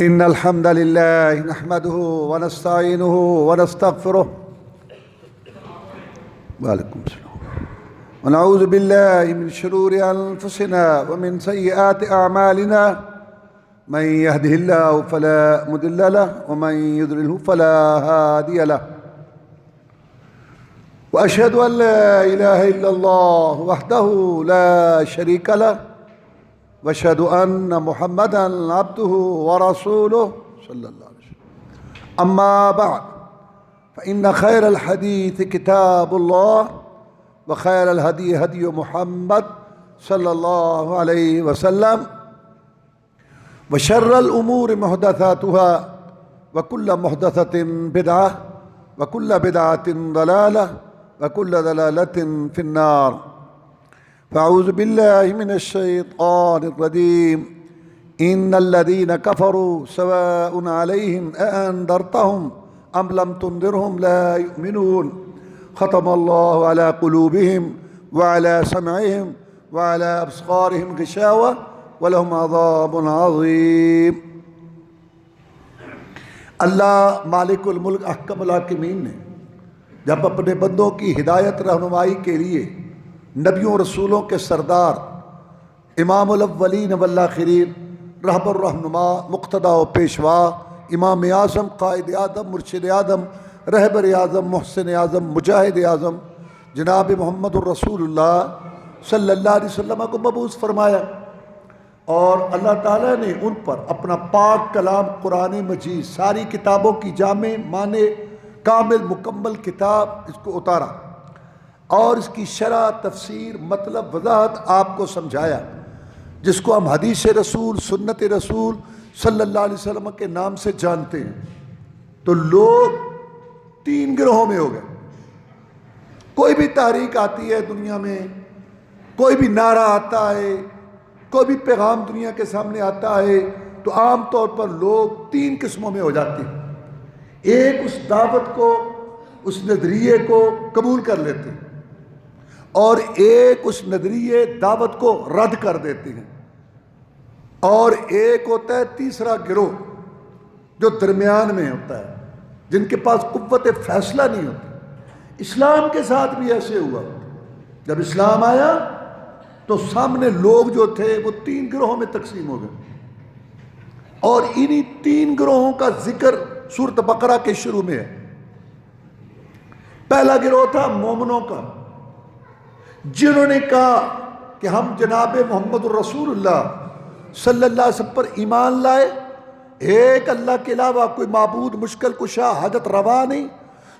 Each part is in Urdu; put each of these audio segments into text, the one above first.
إن الحمد لله نحمده ونستعينه ونستغفره وعليكم السلام ونعوذ بالله من شرور أنفسنا ومن سيئات أعمالنا من يهده الله فلا مضل له ومن يضلله فلا هادي له وأشهد أن لا إله إلا الله وحده لا شريك له وأشهد أن محمدًا عبده ورسوله صلى الله عليه وسلم. أما بعد فإن خير الحديث كتاب الله وخير الهدي هدي محمد صلى الله عليه وسلم وشر الأمور محدثاتها وكل محدثة بدعة وكل بدعة ضلالة وكل ضلالة في النار. فأعوذ بالله من الشيطان الرجيم. إن الذين كفروا سواء عليهم أأنذرتهم أم لم تنذرهم لا يؤمنون. ختم الله على قلوبهم وعلى سمعهم وعلى أبصارهم غشاوة ولهم عذاب عظيم. اللہ مالک الملک احکم الحاکمین نے جب اپنے بندوں کی ہدایت رہنمائی کے لیے نبیوں رسولوں کے سردار امام الاولین والآخرین رہبر الرہنما مقتدا و پیشوا امام اعظم قائد اعظم مرشد اعظم رہبر اعظم محسن اعظم مجاہد اعظم جناب محمد الرسول اللہ صلی اللہ علیہ وسلم کو مبعوث فرمایا، اور اللہ تعالیٰ نے ان پر اپنا پاک کلام قرآن مجید ساری کتابوں کی جامع معنی کامل مکمل کتاب اس کو اتارا اور اس کی شرح تفسیر مطلب وضاحت آپ کو سمجھایا، جس کو ہم حدیث رسول سنت رسول صلی اللہ علیہ وسلم کے نام سے جانتے ہیں. تو لوگ تین گروہوں میں ہو گئے. کوئی بھی تحریک آتی ہے دنیا میں، کوئی بھی نعرہ آتا ہے، کوئی بھی پیغام دنیا کے سامنے آتا ہے، تو عام طور پر لوگ تین قسموں میں ہو جاتے ہیں. ایک اس دعوت کو اس نظریے کو قبول کر لیتے ہیں، اور ایک اس نظریے دعوت کو رد کر دیتے ہیں، اور ایک ہوتا ہے تیسرا گروہ جو درمیان میں ہوتا ہے، جن کے پاس قوت فیصلہ نہیں ہوتی. اسلام کے ساتھ بھی ایسے ہوا. جب اسلام آیا تو سامنے لوگ جو تھے وہ تین گروہوں میں تقسیم ہو گئے، اور انہی تین گروہوں کا ذکر سورۃ بقرہ کے شروع میں ہے. پہلا گروہ تھا مومنوں کا، جنہوں نے کہا کہ ہم جناب محمد الرسول اللہ صلی اللہ علیہ وسلم پر ایمان لائے، ایک اللہ کے علاوہ کوئی معبود مشکل کشا حاجت روا نہیں،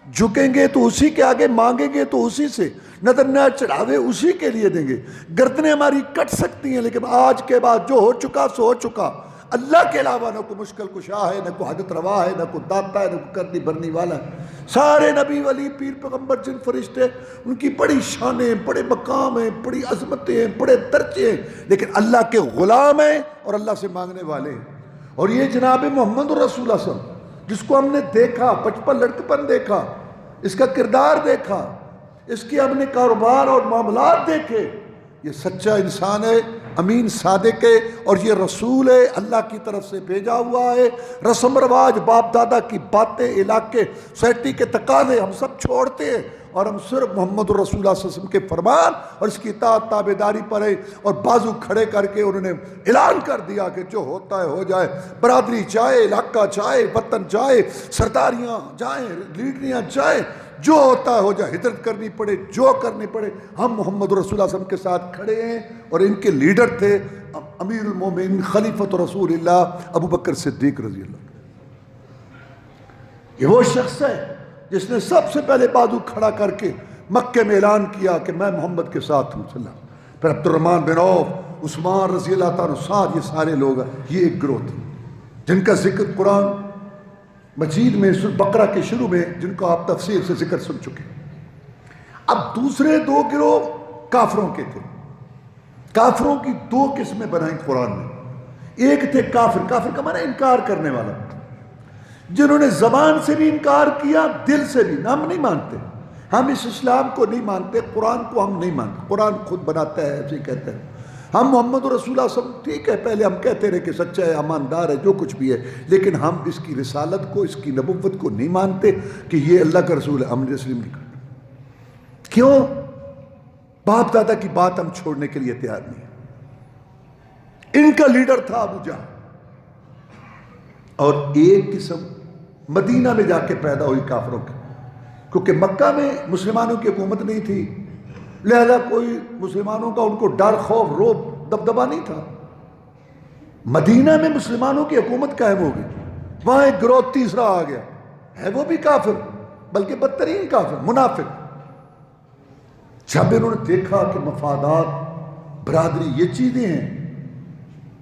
جھکیں گے تو اسی کے آگے، مانگیں گے تو اسی سے، نظر نہ چڑھاوے اسی کے لیے دیں گے. گردنیں ہماری کٹ سکتی ہیں لیکن آج کے بعد جو ہو چکا سو ہو چکا. اللہ کے علاوہ نہ کوئی مشکل کشا ہے، نہ کوئی حاجت روا ہے، نہ کوئی داتا ہے، نہ کوئی کرنی بھرنی والا ہے. سارے نبی ولی پیر پیغمبر جن فرشتے ان کی بڑی شانیں، بڑے مقام ہیں، بڑی عظمتیں ہیں، بڑے درجے ہیں، لیکن اللہ کے غلام ہیں اور اللہ سے مانگنے والے ہیں. اور یہ جناب محمد الرسول اللہ صلی اللہ علیہ وسلم جس کو ہم نے دیکھا، بچپن لڑکپن دیکھا، اس کا کردار دیکھا، اس کے ہم نے کاروبار اور معاملات دیکھے، یہ سچا انسان ہے، امین صادق ہے، اور یہ رسول ہے، اللہ کی طرف سے بھیجا ہوا ہے. رسم رواج باپ دادا کی باتیں، علاقے سوسائٹی کے تقاضے ہم سب چھوڑتے ہیں، اور ہم صرف محمد الرسول اللہ صلی اللہ علیہ وسلم کے فرمان اور اس کی اطاعت تابعداری پر ہے. اور بازو کھڑے کر کے انہوں نے اعلان کر دیا کہ جو ہوتا ہے ہو جائے، برادری چاہے، علاقہ چاہے، وطن چاہے، سرداریاں جائیں، لیڈریاں چاہے، جو ہوتا ہے ہو جائے، ہجرت کرنی پڑے، جو کرنی پڑے، ہم محمد رسول اللہ صلی اللہ علیہ وسلم کے ساتھ کھڑے ہیں. اور ان کے لیڈر تھے امیر المومنین خلیفۃ رسول اللہ ابو بکر صدیق رضی اللہ. یہ وہ شخص ہے جس نے سب سے پہلے بازو کھڑا کر کے مکے میں اعلان کیا کہ میں محمد کے ساتھ ہوں صلی اللہ. پھر عبد الرحمن بن عوف، عثمان رضی اللہ تعالیٰ ساتھ، یہ سارے لوگ ہیں. یہ ایک گروہ تھے جن کا ذکر قرآن مجید میں سورۃ بقرہ کے شروع میں، جن کو آپ تفصیل سے ذکر سن چکے. اب دوسرے دو گروہ کافروں کے تھے. کافروں کی دو قسمیں بنائیں قرآن میں. ایک تھے کافر، کافر کا معنی انکار کرنے والا، جنہوں نے زبان سے بھی انکار کیا، دل سے بھی. ہم نہیں مانتے، ہم اس اسلام کو نہیں مانتے، قرآن کو ہم نہیں مانتے. قرآن خود بناتا ہے، ایسے کہتا ہے ہم محمد رسول اللہ صلی اللہ علیہ وسلم ٹھیک ہے، پہلے ہم کہتے رہے کہ سچا ہے، ایماندار ہے، جو کچھ بھی ہے، لیکن ہم اس کی رسالت کو، اس کی نبوت کو نہیں مانتے کہ یہ اللہ کا رسول ہے، ہم تسلیم نہیں کرتے۔ کیوں؟ باپ دادا کی بات ہم چھوڑنے کے لیے تیار نہیں ہیں۔ ان کا لیڈر تھا ابو جہل، اور ایک قسم مدینہ میں جا کے پیدا ہوئی کافروں کی، کیونکہ مکہ میں مسلمانوں کی حکومت نہیں تھی، لہذا کوئی مسلمانوں کا ان کو ڈر، خوف، روب، دبدبا نہیں تھا۔ مدینہ میں مسلمانوں کی حکومت قائم ہو گئی، وہاں ایک گروہ تیسرا آ گیا، ہے وہ بھی کافر، بلکہ بدترین کافر، منافق۔ جب انہوں نے دیکھا کہ مفادات، برادری، یہ چیزیں ہیں،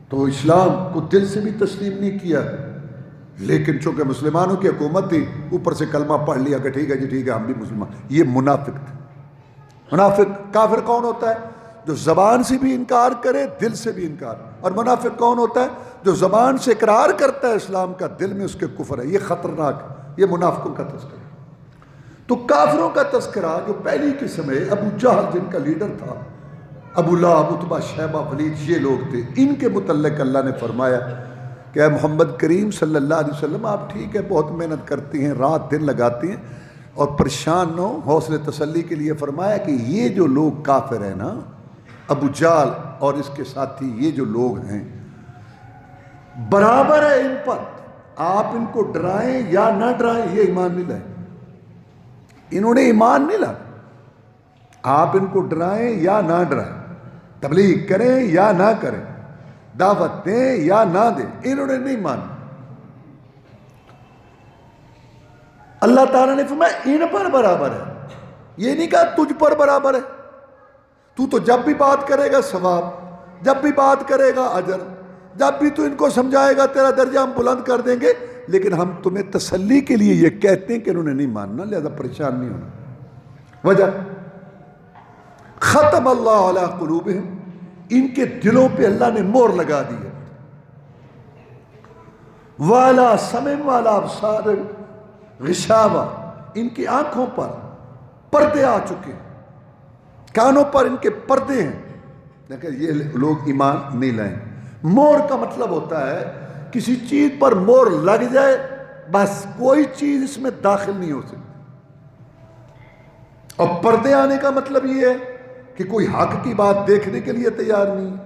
تو اسلام کو دل سے بھی تسلیم نہیں کیا، لیکن چونکہ مسلمانوں کی حکومت تھی، اوپر سے کلمہ پڑھ لیا کہ ٹھیک ہے جی ٹھیک ہے، ہم بھی مسلمان۔ یہ منافق تھے۔ منافق، کافر کون ہوتا ہے؟ جو زبان سے بھی انکار کرے، دل سے بھی انکار۔ اور منافق کون ہوتا ہے؟ جو زبان سے اقرار کرتا ہے اسلام کا، دل میں اس کے کفر ہے۔ یہ خطرناک ہے، یہ منافقوں کا تذکرہ۔ تو کافروں کا تذکرہ جو پہلی قسم ہے، ابو جہل جن کا لیڈر تھا، ابو لہب، عتبہ، شیبہ، ولید، یہ لوگ تھے۔ ان کے متعلق اللہ نے فرمایا کہ اے محمد کریم صلی اللہ علیہ وسلم، آپ ٹھیک ہے بہت محنت کرتی ہیں، رات دن لگاتی ہیں، اور پریشان نہ ہو، حوصلے تسلی کے لیے فرمایا کہ یہ جو لوگ کافر ہیں نا، ابو جہل اور اس کے ساتھی، یہ جو لوگ ہیں، برابر ہے ان پر، آپ ان کو ڈرائیں یا نہ ڈرائیں، یہ ایمان نہیں لائے۔ انہوں نے ایمان نہیں لایا۔ آپ ان کو ڈرائیں یا نہ ڈرائیں، تبلیغ کریں یا نہ کریں، دعوت دیں یا نہ دیں، انہوں نے نہیں مانا۔ اللہ تعالیٰ نے فرمایا ان پر برابر ہے، یہ نہیں کہا تجھ پر برابر ہے، تو جب بھی بات کرے گا ثواب، جب بھی بات کرے گا اجر، جب بھی تو ان کو سمجھائے گا تیرا درجہ ہم بلند کر دیں گے، لیکن ہم تمہیں تسلی کے لیے یہ کہتے ہیں کہ انہوں نے نہیں ماننا، لہذا پریشان نہیں ہونا۔ وجہ ختم اللہ علی قلوبہم، ان کے دلوں پہ اللہ نے مہر لگا دی ہے، وَعَلَىٰ سَمْعِهِمْ وَعَلَىٰ أَبْصَارِهِمْ غشاوہ، ان کی آنکھوں پر پردے آ چکے ہیں، کانوں پر ان کے پردے ہیں، لیکن یہ لوگ ایمان نہیں لائیں۔ مہر کا مطلب ہوتا ہے کسی چیز پر مہر لگ جائے، بس کوئی چیز اس میں داخل نہیں ہو سکتی۔ اور پردے آنے کا مطلب یہ ہے کہ کوئی حق کی بات دیکھنے کے لیے تیار نہیں۔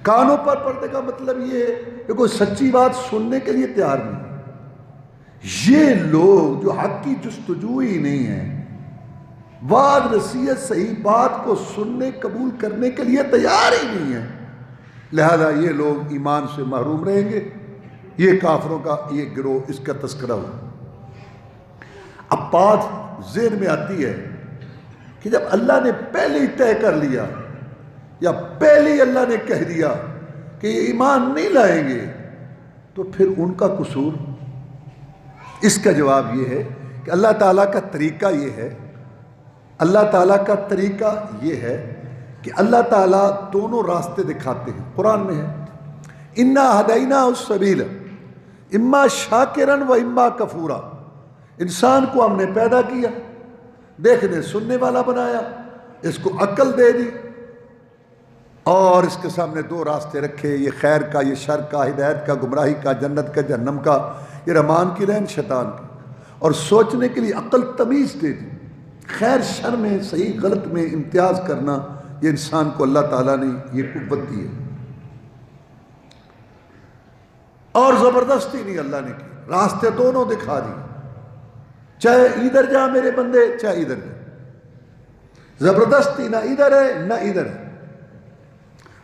کانوں پر پردے کا مطلب یہ ہے کہ کوئی سچی بات سننے کے لیے تیار نہیں۔ یہ لوگ جو حق کی جستجو ہی نہیں ہے، وعد نصیحت صحیح بات کو سننے قبول کرنے کے لیے تیار ہی نہیں ہے، لہذا یہ لوگ ایمان سے محروم رہیں گے۔ یہ کافروں کا یہ گروہ، اس کا تذکرہ ہو۔ اب بات ذہن میں آتی ہے کہ جب اللہ نے پہلے ہی طے کر لیا، یا پہلے ہی اللہ نے کہہ دیا کہ یہ ایمان نہیں لائیں گے، تو پھر ان کا قصور؟ اس کا جواب یہ ہے کہ اللہ تعالیٰ کا طریقہ یہ ہے، اللہ تعالیٰ کا طریقہ یہ ہے کہ اللہ تعالیٰ دونوں راستے دکھاتے ہیں۔ قرآن میں ہے اِنَّا هَدَيْنَاهُ السَّبِيلَ اِمَّا شَاكِرًا وَإِمَّا كَفُورًا۔ انسان کو ہم نے پیدا کیا، دیکھنے سننے والا بنایا، اس کو عقل دے دی، اور اس کے سامنے دو راستے رکھے، یہ خیر کا، یہ شر کا، ہدایت کا، گمراہی کا، جنت کا، جہنم کا، یہ رحمان کی لین، شیطان کی، اور سوچنے کے لیے عقل تمیز دے دی۔ خیر شر میں، صحیح غلط میں امتیاز کرنا، یہ انسان کو اللہ تعالیٰ نے یہ قوت دی ہے، اور زبردستی نہیں اللہ نے کی، راستے دونوں دکھا دی، چاہے ادھر جا میرے بندے، چاہے ادھر جا، زبردستی نہ ادھر ہے نہ ادھر ہے،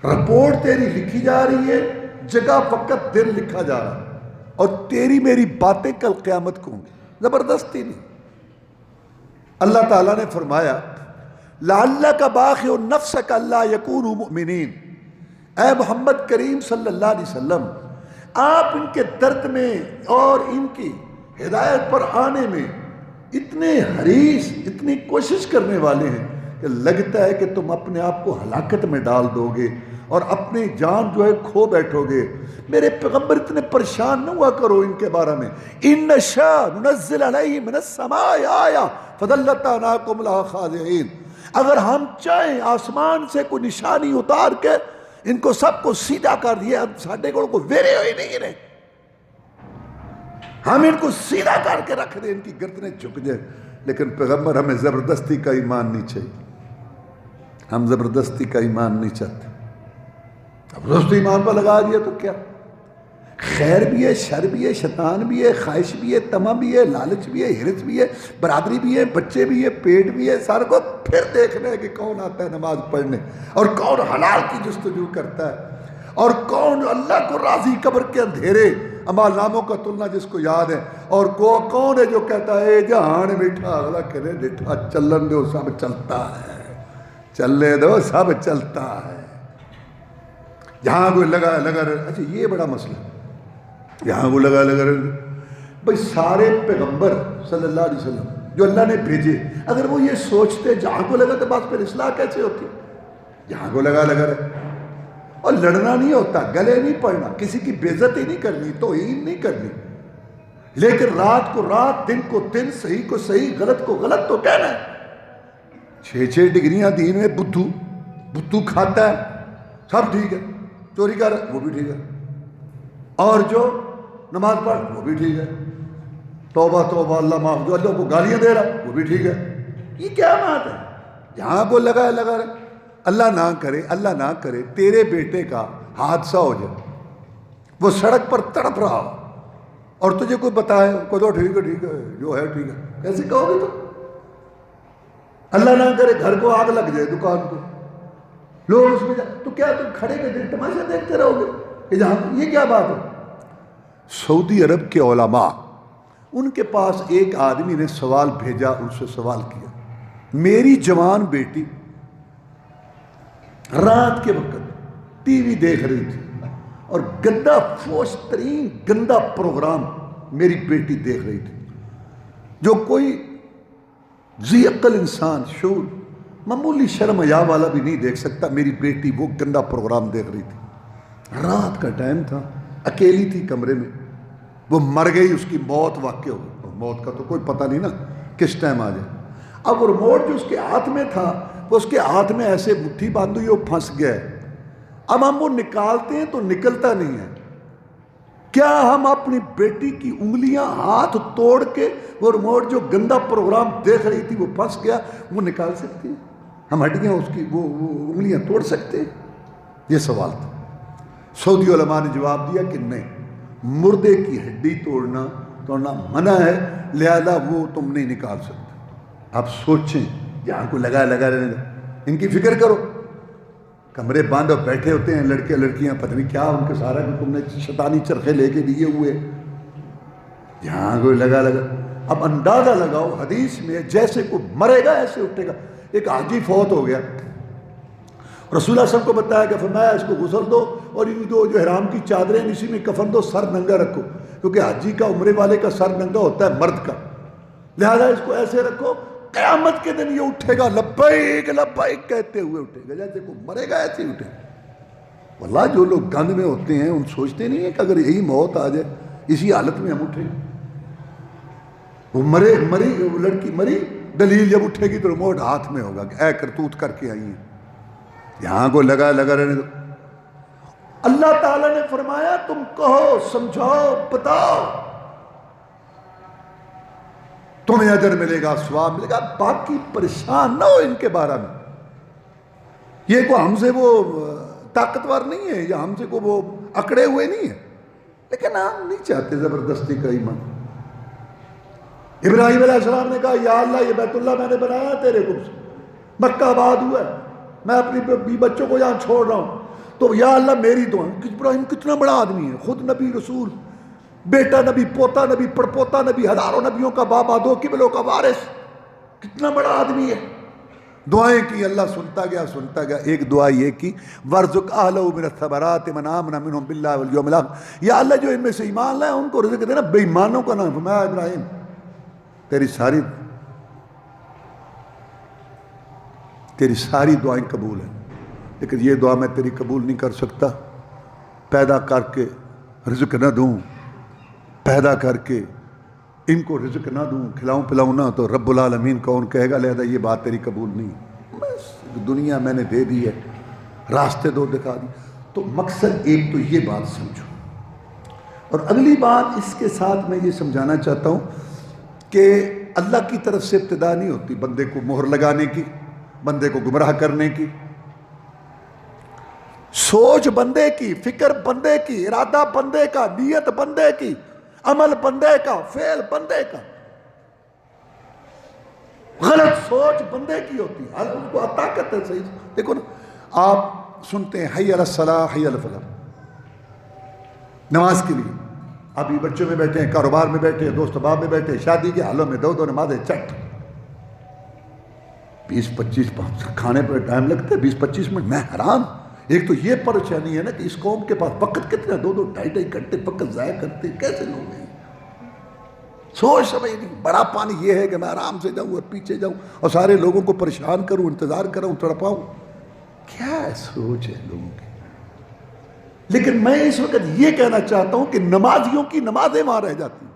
رپورٹ تیری لکھی جا رہی ہے، جگہ وقت دن لکھا جا رہا ہے، اور تیری میری باتیں کل قیامت کو ہوں گی، زبردستی نہیں۔ اللہ تعالیٰ نے فرمایا لَعَلَّكَ بَاخِعٌ نَفْسَكَ أَلَّا يَكُونُوا مُؤْمِنِينَ۔ اے محمد کریم صلی اللہ علیہ وسلم، آپ ان کے درد میں اور ان کی ہدایت پر آنے میں اتنے حریص، اتنی کوشش کرنے والے ہیں کہ لگتا ہے کہ تم اپنے آپ کو ہلاکت میں ڈال دو گے اور اپنی جان جو ہے کھو بیٹھو گے۔ میرے پیغمبر اتنے پریشان نہ ہوا کرو ان کے بارے میں۔ إِن نَشَاء نُنَزِّلْ عَلَيْهِم مِّنَ السَّمَاءِ آیَةً فَظَلَّتْ أَعْنَاقُهُمْ لَهَا خَاضِعِينَ۔ اگر ہم چاہیں آسمان سے کوئی نشانی اتار کے ان کو سب کو سیدھا کر دیا، ساڈے کو ویرے ہوئے نہیں رہے، ہم ان کو سیدھا کر کے رکھ دیں، ان کی گردنیں جھک جائیں، لیکن پیغمبر ہمیں زبردستی کا ایمان نہیں چاہیے، ہم زبردستی کا ایمان نہیں چاہتے۔ زبردستی ایمان پر لگا دیا تو کیا، خیر بھی ہے، شر بھی ہے، شیطان بھی ہے، خواہش بھی ہے، طمع بھی ہے، لالچ بھی ہے، ہرس بھی ہے، برادری بھی ہے، بچے بھی ہے، پیٹ بھی ہے، سارے کو پھر دیکھنا ہے کہ کون آتا ہے نماز پڑھنے، اور کون حلال کی جستجو کرتا ہے، اور کون اللہ کو راضی قبر کے اندھیرے اعمال ناموں کا تلنا جس کو یاد ہے، اور کون ہے جو کہتا ہے جہان میٹھا اگلا کرے ڈٹھا، چلن دو سب چلتا ہے، چلنے دو سب چلتا ہے، جہاں کوئی لگا رہے۔ اچھا یہ بڑا مسئلہ ہے، یہاں کو لگا رہے بھئی سارے پیغمبر صلی اللہ علیہ وسلم جو اللہ نے بھیجے، اگر وہ یہ سوچتے جہاں کو لگا تو بس پھر اصلاح کیسے ہوتی؟ جہاں کو لگا رہے، اور لڑنا نہیں ہوتا، گلے نہیں پڑنا، کسی کی بے عزتی نہیں کرنی، توہین نہیں کرنی، لیکن رات کو رات، دن کو دن، صحیح کو صحیح، غلط کو غلط تو کہنا ہے۔ 6 ڈگریاں دین میں، بدھو کھاتا ہے سب ٹھیک ہے، چوری کر رہا ہے وہ بھی ٹھیک ہے، اور جو نماز پڑھ وہ بھی ٹھیک ہے، توبہ توبہ اللہ معاف، جو اللہ کو گالیاں دے رہا وہ بھی ٹھیک ہے، یہ کیا بات ہے؟ جہاں کو لگا رہے، اللہ نہ کرے تیرے بیٹے کا حادثہ ہو جائے، وہ سڑک پر تڑپ رہا ہو اور تجھے کوئی بتائے کو تو ٹھیک ہے جو ہے ٹھیک ہے، کیسے کہو گے؟ تو اللہ نہ کرے گھر کو آگ لگ جائے، دکان کو لوگ اس میں تو کیا تم کھڑے کے دن تماشا دیکھتے رہو گے کہ جہاں یہ کیا بات ہے؟ سعودی عرب کے علماء، ان کے پاس ایک آدمی نے سوال بھیجا، ان سے سوال کیا، میری جوان بیٹی رات کے وقت ٹی وی دیکھ رہی تھی اور گندا فوش ترین گندا پروگرام میری بیٹی دیکھ رہی تھی، جو کوئی ذی عقل انسان، شعور، معمولی شرم حیا والا بھی نہیں دیکھ سکتا، میری بیٹی وہ گندا پروگرام دیکھ رہی تھی، رات کا ٹائم تھا، اکیلی تھی کمرے میں، وہ مر گئی، اس کی موت واقع ہو گئی، موت کا تو کوئی پتہ نہیں نا کس ٹائم آ جائے۔ اب وہ ریموٹ جو اس کے ہاتھ میں تھا، وہ اس کے ہاتھ میں ایسے مٹھی باندھ ہوئی، وہ پھنس گیا ہے، اب ہم وہ نکالتے ہیں تو نکلتا نہیں ہے، کیا ہم اپنی بیٹی کی انگلیاں ہاتھ توڑ کے وہ ریموٹ جو گندا پروگرام دیکھ رہی تھی وہ پھنس گیا، وہ نکال سکتے ہیں؟ ہم ہڈیاں اس کی وہ انگلیاں توڑ سکتے ہیں؟ یہ سوال تھا۔ سعودی علماء نے جواب دیا کہ نہیں، مردے کی ہڈی توڑنا منع ہے، لہذا وہ تم نہیں نکال سکتے۔ آپ سوچیں، یہاں کو لگا رہنے دو، ان کی فکر کرو، کمرے بند اور بیٹھے ہوتے ہیں لڑکے لڑکیاں، پتہ نہیں کیا ان کے سارا تم نے شیطانی چرخے لے کے دیے ہوئے، یہاں کو لگا اب اندازہ لگاؤ، حدیث میں جیسے کوئی مرے گا ایسے اٹھے گا۔ ایک حاجی فوت ہو گیا، رسول اللہ صلی اللہ علیہ وسلم کو بتایا کہ فرمایا اس کو غسل دو اور ان کو جو احرام کی چادریں اسی میں کفن دو، سر ننگا رکھو، کیونکہ حاجی کا عمرے والے کا سر ننگا ہوتا ہے مرد کا، لہذا اس کو ایسے رکھو، قیامت کے دن یہ اٹھے گا لبیک لبیک کہتے ہوئے اٹھے گا، جیسے کوئی مرے گا ایسے ہی اٹھے گا۔ واللہ جو لوگ گند میں ہوتے ہیں ان سوچتے نہیں ہیں کہ اگر یہی موت آ جائے اسی حالت میں ہم اٹھیں گے۔ وہ مری لڑکی مری، دلیل جب اٹھے گی تو ریموٹ ہاتھ میں ہوگا کہ اے کرتوت کر کے آئی ہیں، یہاں کو لگا رہنے دو۔ اللہ تعالیٰ نے فرمایا تم کہو، سمجھاؤ، بتاؤ، تمہیں اجر ملے گا، ثواب ملے گا، باقی پریشان نہ ہو ان کے بارے میں۔ یہ کوئی ہم سے وہ طاقتور نہیں ہے یا ہم سے کوئی وہ اکڑے ہوئے نہیں ہیں، لیکن ہم نہیں چاہتے زبردستی کا ایمان۔ ابراہیم علیہ السلام نے کہا یا اللہ یہ بیت اللہ میں نے بنایا تیرے حکم سے، مکہ آباد ہوا ہے، میں اپنی بچوں کو یہاں چھوڑ رہا ہوں، تو یا اللہ میری دعا۔ ابراہیم کتنا بڑا آدمی ہے، خود نبی رسول، بیٹا نبی، پوتا نبی، پڑپوتا نبی، ہزاروں نبیوں کا بابا، 2 قبلوں کا وارث، کتنا بڑا آدمی ہے۔ دعائیں کی، اللہ سنتا گیا۔ ایک دعا یہ کی وَارْزُقْ أَهْلَهُ مِنَ الثَّمَرَاتِ مَنْ آمَنَ مِنْهُمْ بِاللَّهِ وَالْيَوْمِ الْآخِرِ، یا اللہ جو ان میں سے ایمان لائے ان کو رزق دینا، بے ایمانوں کا نام۔ فرمایا ابراہیم تیری ساری دعائیں قبول ہیں، لیکن یہ دعا میں تیری قبول نہیں کر سکتا، پیدا کر کے رزق نہ دوں، پیدا کر کے ان کو رزق نہ دوں، کھلاؤں پلاؤں نہ، تو رب العالمین کون کہے گا، لہذا یہ بات تیری قبول نہیں۔ دنیا میں نے دے دی ہے، راستے دو دکھا دی. تو مقصد ایک تو یہ بات سمجھو. اور اگلی بات اس کے ساتھ میں یہ سمجھانا چاہتا ہوں کہ اللہ کی طرف سے ابتدا نہیں ہوتی بندے کو مہر لگانے کی، بندے کو گمراہ کرنے کی. سوچ بندے کی، فکر بندے کی، ارادہ بندے کا، نیت بندے کی، عمل بندے کا، فعل بندے کا. غلط سوچ بندے کی ہوتی ہے، اس کو طاقت ہے. صحیح دیکھو نا، آپ سنتے ہیں حی علی الصلاۃ حی علی الفلاح، نماز کے لیے. ابھی بچوں میں بیٹھے ہیں، کاروبار میں بیٹھے ہیں، دوست احباب میں بیٹھے ہیں، شادی کے حالوں میں دو نمازیں چٹ. 20-25 کھانے پر ٹائم لگتا ہے، 20-25 منٹ. میں حیران. ایک تو یہ پریشانی ہے نا کہ اس قوم کے پاس وقت کتنا، 2-2 2.5 گھنٹے وقت ضائع کرتے. کیسے لوگ ہیں؟ سوچ سمجھ نہیں. بڑا پانی یہ ہے کہ میں آرام سے جاؤں اور پیچھے جاؤں اور سارے لوگوں کو پریشان کروں، انتظار کروں، تڑپاؤں. کیا سوچ ہے لوگوں کی. لیکن میں اس وقت یہ کہنا چاہتا ہوں کہ نمازیوں کی نمازیں وہاں رہ جاتی ہیں.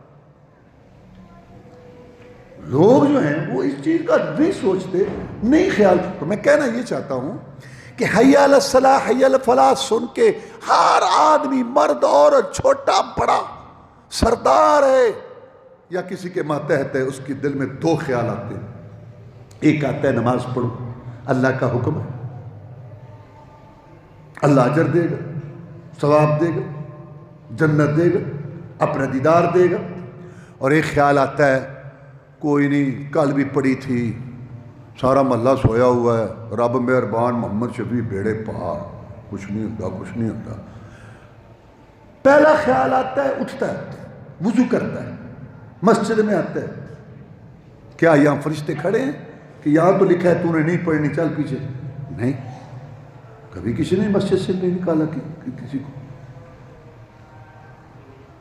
لوگ جو ہیں وہ اس چیز کا نہیں سوچتے، نہیں خیال. تو میں کہنا یہ چاہتا ہوں کہ حی علی الصلاۃ حی علی الفلاح سن کے ہر آدمی، مرد عورت، چھوٹا بڑا، سردار ہے یا کسی کے ماتحت ہے، اس کی دل میں 2 خیال آتے ہیں. ایک آتا ہے نماز پڑھو، اللہ کا حکم ہے، اللہ اجر دے گا، ثواب دے گا، جنت دے گا، اپنا دیدار دے گا. اور ایک خیال آتا ہے کوئی نہیں، کل بھی پڑی تھی، سارا محلہ سویا ہوا ہے، رب مہربان، محمد شفیع بیڑے پار، کچھ نہیں ہوتا، کچھ نہیں ہوتا. پہلا خیال آتا ہے، اٹھتا ہے، وضو کرتا ہے، مسجد میں آتا ہے. کیا یہاں فرشتے کھڑے ہیں کہ یہاں تو لکھا ہے تو نے نہیں پڑھنی، چل پیچھے؟ نہیں، کبھی کسی نے مسجد سے نہیں نکالا کسی کو.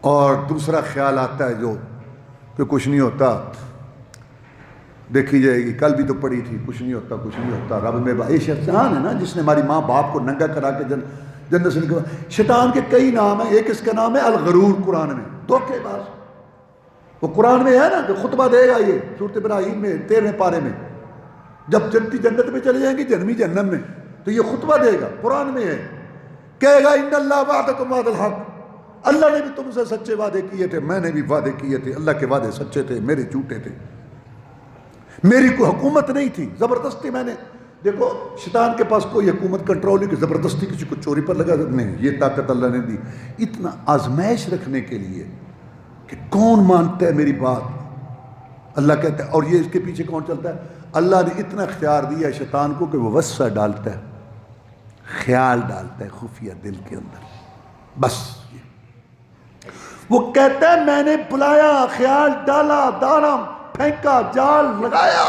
اور دوسرا خیال آتا ہے جو کہ کچھ نہیں ہوتا، دیکھی جائے گی، کل بھی تو پڑھی تھی، کچھ نہیں ہوتا، کچھ نہیں ہوتا. رب میں یہ شیطان ہے نا جس نے ہماری ماں باپ کو ننگا کرا کے جنت سے نکلا. شیطان کے کئی نام ہیں، ایک اس کا نام ہے الغرور. قرآن میں دھوکے باز. وہ قرآن میں ہے نا کہ خطبہ دے گا یہ سورۃ ابراہیم میں 13ویں پارے میں، جب جنتی جنت میں چلے جائیں گے، جہنمی جہنم میں، تو یہ خطبہ دے گا. قرآن میں ہے، کہے گا ان اللہ وعدکم وعد الحق، اللہ نے بھی تم سے سچے وعدے کیے تھے، میں نے بھی وعدے کیے تھے. اللہ کے وعدے سچے تھے، میرے جھوٹے تھے. میری کوئی حکومت نہیں تھی، زبردستی میں نے. دیکھو شیطان کے پاس کوئی حکومت کنٹرول نہیں کہ زبردستی کسی کو چوری پر لگا نہیں. یہ طاقت اللہ نے دی اتنا آزمائش رکھنے کے لیے کہ کون مانتا ہے میری بات. اللہ کہتا ہے، اور یہ اس کے پیچھے کون چلتا ہے؟ اللہ نے اتنا اختیار دیا ہے شیطان کو کہ وہ وسوسہ ڈالتا ہے، خیال ڈالتا ہے خفیہ دل کے اندر. بس وہ کہتا ہے میں نے بلایا، خیال ڈالا، دانا پھینکا، جال لگایا،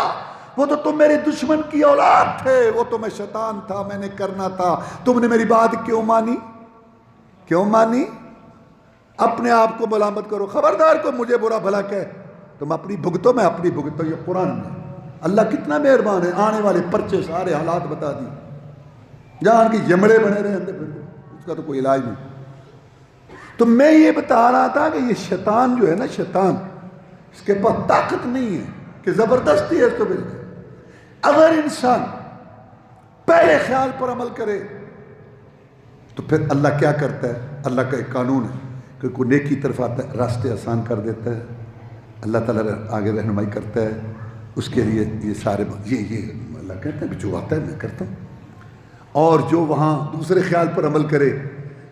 وہ تو تم میرے دشمن کی اولاد تھے، وہ تو میں شیطان تھا، میں نے کرنا تھا. تم نے میری بات کیوں مانی؟ کیوں مانی؟ اپنے آپ کو ملامت کرو. خبردار کو مجھے برا بھلا کہے، تم اپنی بھگتو، میں اپنی بھگتو. یہ قرآن میں اللہ کتنا مہربان ہے. آنے والے پرچے سارے حالات بتا دی، جہاں کی جمڑے بنے رہے اندر، اس کا تو کوئی علاج نہیں. تو میں یہ بتا رہا تھا کہ یہ شیطان جو ہے نا، شیطان اس کے پاس طاقت نہیں ہے کہ زبردستی ہے اس کو بھیج دے. اگر انسان پہلے خیال پر عمل کرے تو پھر اللہ کیا کرتا ہے؟ اللہ کا ایک قانون ہے کہ کوئی نیکی طرف آتا ہے، راستے آسان کر دیتا ہے. اللہ تعالیٰ آگے رہنمائی کرتا ہے اس کے لیے. یہ سارے یہ اللہ کہتا ہے کہ جو آتا ہے میں کرتا ہوں. اور جو وہاں دوسرے خیال پر عمل کرے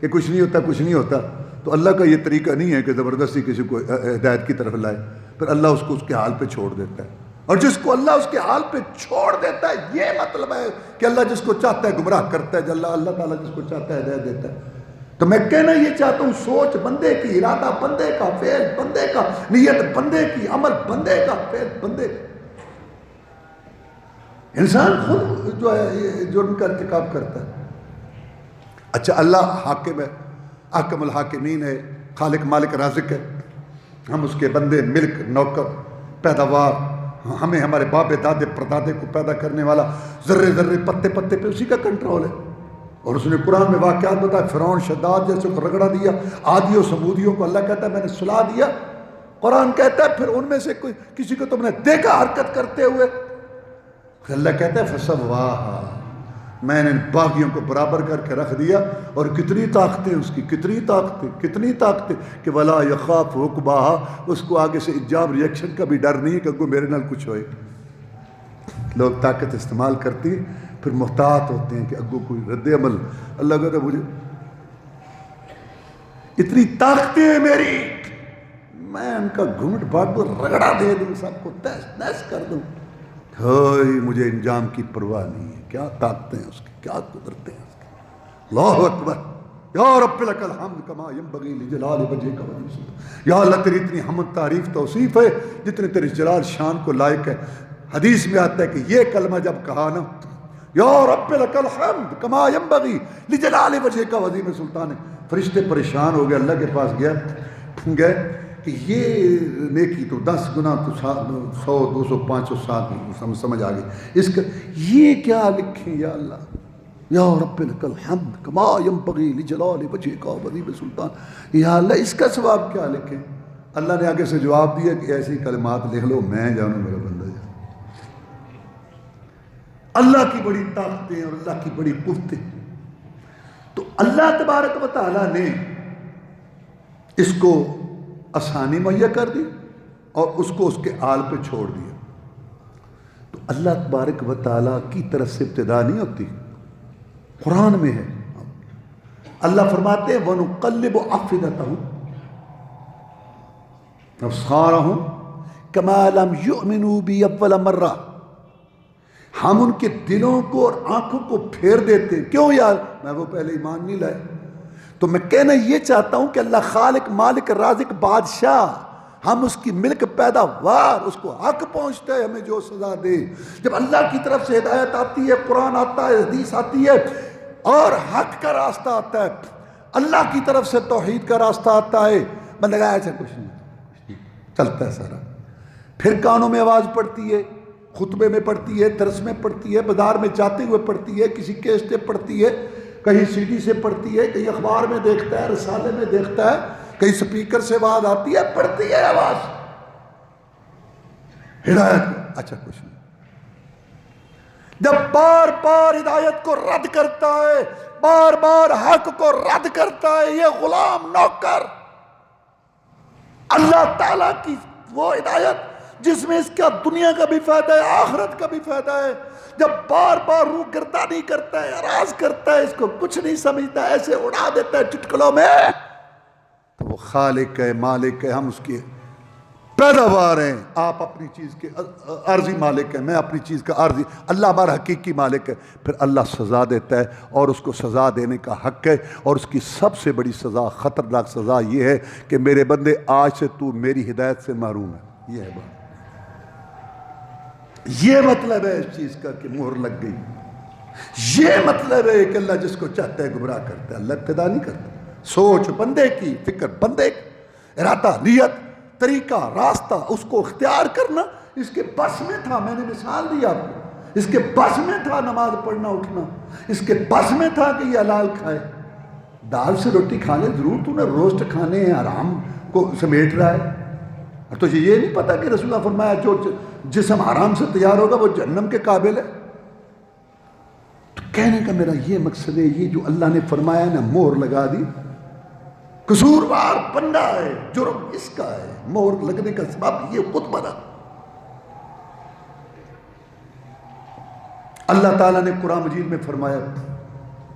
کہ کچھ نہیں ہوتا، کچھ نہیں ہوتا، تو اللہ کا یہ طریقہ نہیں ہے کہ زبردستی کسی کو ہدایت کی طرف لائے. پھر اللہ اس کو اس کے حال پہ چھوڑ دیتا ہے. اور جس کو اللہ اس کے حال پہ چھوڑ دیتا ہے، یہ مطلب ہے کہ اللہ جس کو چاہتا ہے گمراہ کرتا ہے، اللہ تعالیٰ جس کو چاہتا ہے ہدایت دیتا ہے. تو میں کہنا یہ چاہتا ہوں، سوچ بندے کی، ارادہ بندے کا، فعل بندے کا، نیت بندے کی، عمل بندے کا، فعل بندے کا. انسان خود جو ہے جرم کا ارتکاب کرتا ہے. اچھا اللہ حاکم ہے، احکم الحاکمین ہے، خالق مالک رازق ہے، ہم اس کے بندے، ملک، نوکر، پیداوار. ہمیں ہمارے باپ دادے پردادے کو پیدا کرنے والا، ذرے ذرے پتے پتے پہ اسی کا کنٹرول ہے. اور اس نے قرآن میں واقعات بتایا، فرعون شداد جیسے کو رگڑا دیا، عادیوں سمودیوں کو اللہ کہتا ہے میں نے سلا دیا. قرآن کہتا ہے پھر ان میں سے کسی کو تم نے دیکھا حرکت کرتے ہوئے، اللہ کہتا ہے فسواہا، میں نے باغیوں کو برابر کر کے رکھ دیا، اور کتنی طاقتیں اس کی، کتنی طاقتیں کہ ولا یخاف عقباہا، اس کو آگے سے ایجاب ریئیکشن کا بھی ڈر نہیں کہ میرے نال کچھ ہوئے۔ لوگ طاقت استعمال کرتی پھر محتاط ہوتے ہیں کہ اگو کوئی رد عمل۔ اللہ کہتا مجھے اتنی طاقتیں ہیں میری، میں ان کا گھونٹ بھاٹ رگڑا دے دوں، سب کو تہس نہس کر دوں، مجھے انجام کی پرواہ نہیں ہے۔ کیا طاقتیں ہیں اس کی، کیا قدرتیں ہیں اس کی۔ اللہ اکبر، یا رب لک الحمد کما ینبغی لجلال وجہک وعظیم سلطانک۔ یا اللہ تیری اتنی حمد تعریف توصیف ہے جتنے تیری جلال شان کو لائق ہے۔ حدیث میں آتا ہے کہ یہ کلمہ جب کہا نا، یا رب لک الحمد کما ینبغی لجلال وجہک وعظیم سلطانک، فرشتے پریشان ہو گئے، اللہ کے پاس گئے کہ یہ نیکی تو 10 گنا تو 100 200 500 7 سمجھ آ گئی، اس کا یہ کیا لکھیں یا اللہ؟ یا رب لک الحمد کما ینبغی لجلال وجہک وعظیم سلطان، یا اللہ اس کا ثواب کیا لکھیں؟ اللہ نے آگے سے جواب دیا کہ ایسی کلمات لکھ لو، میں جانوں میرا بندہ جانو۔ اللہ کی بڑی طاقتیں اور اللہ کی بڑی قوتیں، تو اللہ تبارک و تعالیٰ نے اس کو آسانی مہیا کر دی اور اس کو اس کے آل پہ چھوڑ دیا۔ تو اللہ تبارک و تعالیٰ کی طرف سے ابتدا نہیں ہوتی، قرآن میں ہے۔ اللہ فرماتے ہیں وَنُقَلِّبُ أَفْئِدَتَهُمْ أَبْصَارَهُمْ كَمَا لَمْ يُؤْمِنُوا بِهِ أَوَّلَ مَرَّةٍ، ہم ان کے دلوں کو اور آنکھوں کو پھیر دیتے ہیں۔ کیوں یار؟ میں وہ پہلے ایمان نہیں لائے۔ تو میں کہنا یہ چاہتا ہوں کہ اللہ خالق مالک رازق بادشاہ، ہم اس کی ملک پیداوار، اس کو حق پہنچتا ہے ہمیں جو سزا دے۔ جب اللہ کی طرف سے ہدایت آتی ہے، قرآن آتا ہے، حدیث آتی ہے اور حق کا راستہ آتا ہے، اللہ کی طرف سے توحید کا راستہ آتا ہے، میں لگایا ایسا کچھ نہیں، چلتا ہے سارا۔ پھر کانوں میں آواز پڑتی ہے، خطبے میں پڑتی ہے، درس میں پڑتی ہے، بازار میں جاتے ہوئے پڑتی ہے، کسی کیسٹ پہ پڑتی ہے، کہیں سی ڈی سے پڑتی ہے، کہیں اخبار میں دیکھتا ہے، رسالے میں دیکھتا ہے، کہیں سپیکر سے آواز آتی ہے، پڑتی ہے آواز ہدایت۔ اچھا کچھ نہیں، جب بار بار ہدایت کو رد کرتا ہے، بار بار حق کو رد کرتا ہے یہ غلام نوکر، اللہ تعالیٰ کی وہ ہدایت جس میں اس کا دنیا کا بھی فائدہ ہے، آخرت کا بھی فائدہ ہے، جب بار بار روح گردانی کرتا ہے، اراض کرتا ہے، اس کو کچھ نہیں سمجھتا، ایسے اڑا دیتا ہے چٹکلوں میں، تو وہ خالق ہے، مالک ہے، ہم اس کی پیداوار ہیں۔ آپ اپنی چیز کے عارضی مالک ہیں، میں اپنی چیز کا عارضی، اللہ ہمارا حقیقی مالک ہے۔ پھر اللہ سزا دیتا ہے اور اس کو سزا دینے کا حق ہے، اور اس کی سب سے بڑی سزا، خطرناک سزا یہ ہے کہ میرے بندے آج سے تو میری ہدایت سے محروم ہے۔ یہ ہے بات، یہ مطلب ہے اس چیز کا کہ مہر لگ گئی، یہ مطلب ہے کہ اللہ جس کو چاہتا ہے گمراہ کرتا ہے، اللہ ابتدا نہیں کرتا۔ سوچ بندے کی، فکر بندے کی، ارادہ، نیت، طریقہ، راستہ اس کو اختیار کرنا اس کے بس میں تھا۔ میں نے مثال دی آپ کو، اس کے بس میں تھا نماز پڑھنا، اٹھنا، اس کے بس میں تھا کہ یہ حلال کھائے، دال سے روٹی کھانے، ضرور تو نے روسٹ کھانے ہیں، حرام کو سمیٹ رہا ہے، اور تو یہ نہیں پتا کہ رسول اللہ فرمایا جو جسم حرام سے تیار ہوگا وہ جہنم کے قابل ہے۔ تو کہنے کا میرا یہ مقصد ہے، یہ جو اللہ نے فرمایا نا، مہر لگا دی، قصوروار بندہ ہے، جرم اس کا ہے، مہر لگنے کا سبب یہ خود بنا۔ اللہ تعالیٰ نے قرآن مجید میں فرمایا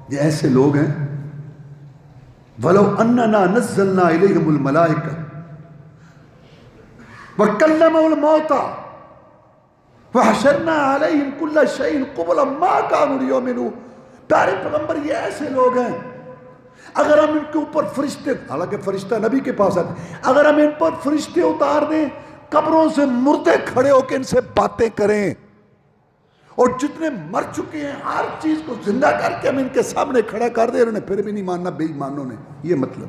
یہ ایسے لوگ ہیں، وَلَوْ أَنَّنَا نَزَّلْنَا إِلَيْهِمُ الْمَلَائِكَةَ وَكَلَّمَهُ الْمَوْتَى وَحَشَرْنَا عَلَيْهِمْ كُلَّ شَيْءٍ قُبُلًا مَا كَانُوا لِيُؤْمِنُوا۔ پیارے پیغمبر یہ ایسے لوگ ہیں، اگر ہم ان کے اوپر فرشتے، حالانکہ فرشتہ نبی کے پاس آتے، اگر ہم ان پر فرشتے اتار دیں، قبروں سے مردے کھڑے ہو کے ان سے باتیں کریں، اور جتنے مر چکے ہیں ہر چیز کو زندہ کر کے ہم ان کے سامنے کھڑا کر دیں، انہوں نے پھر بھی نہیں ماننا، بے ایمانوں نے، یہ مطلب۔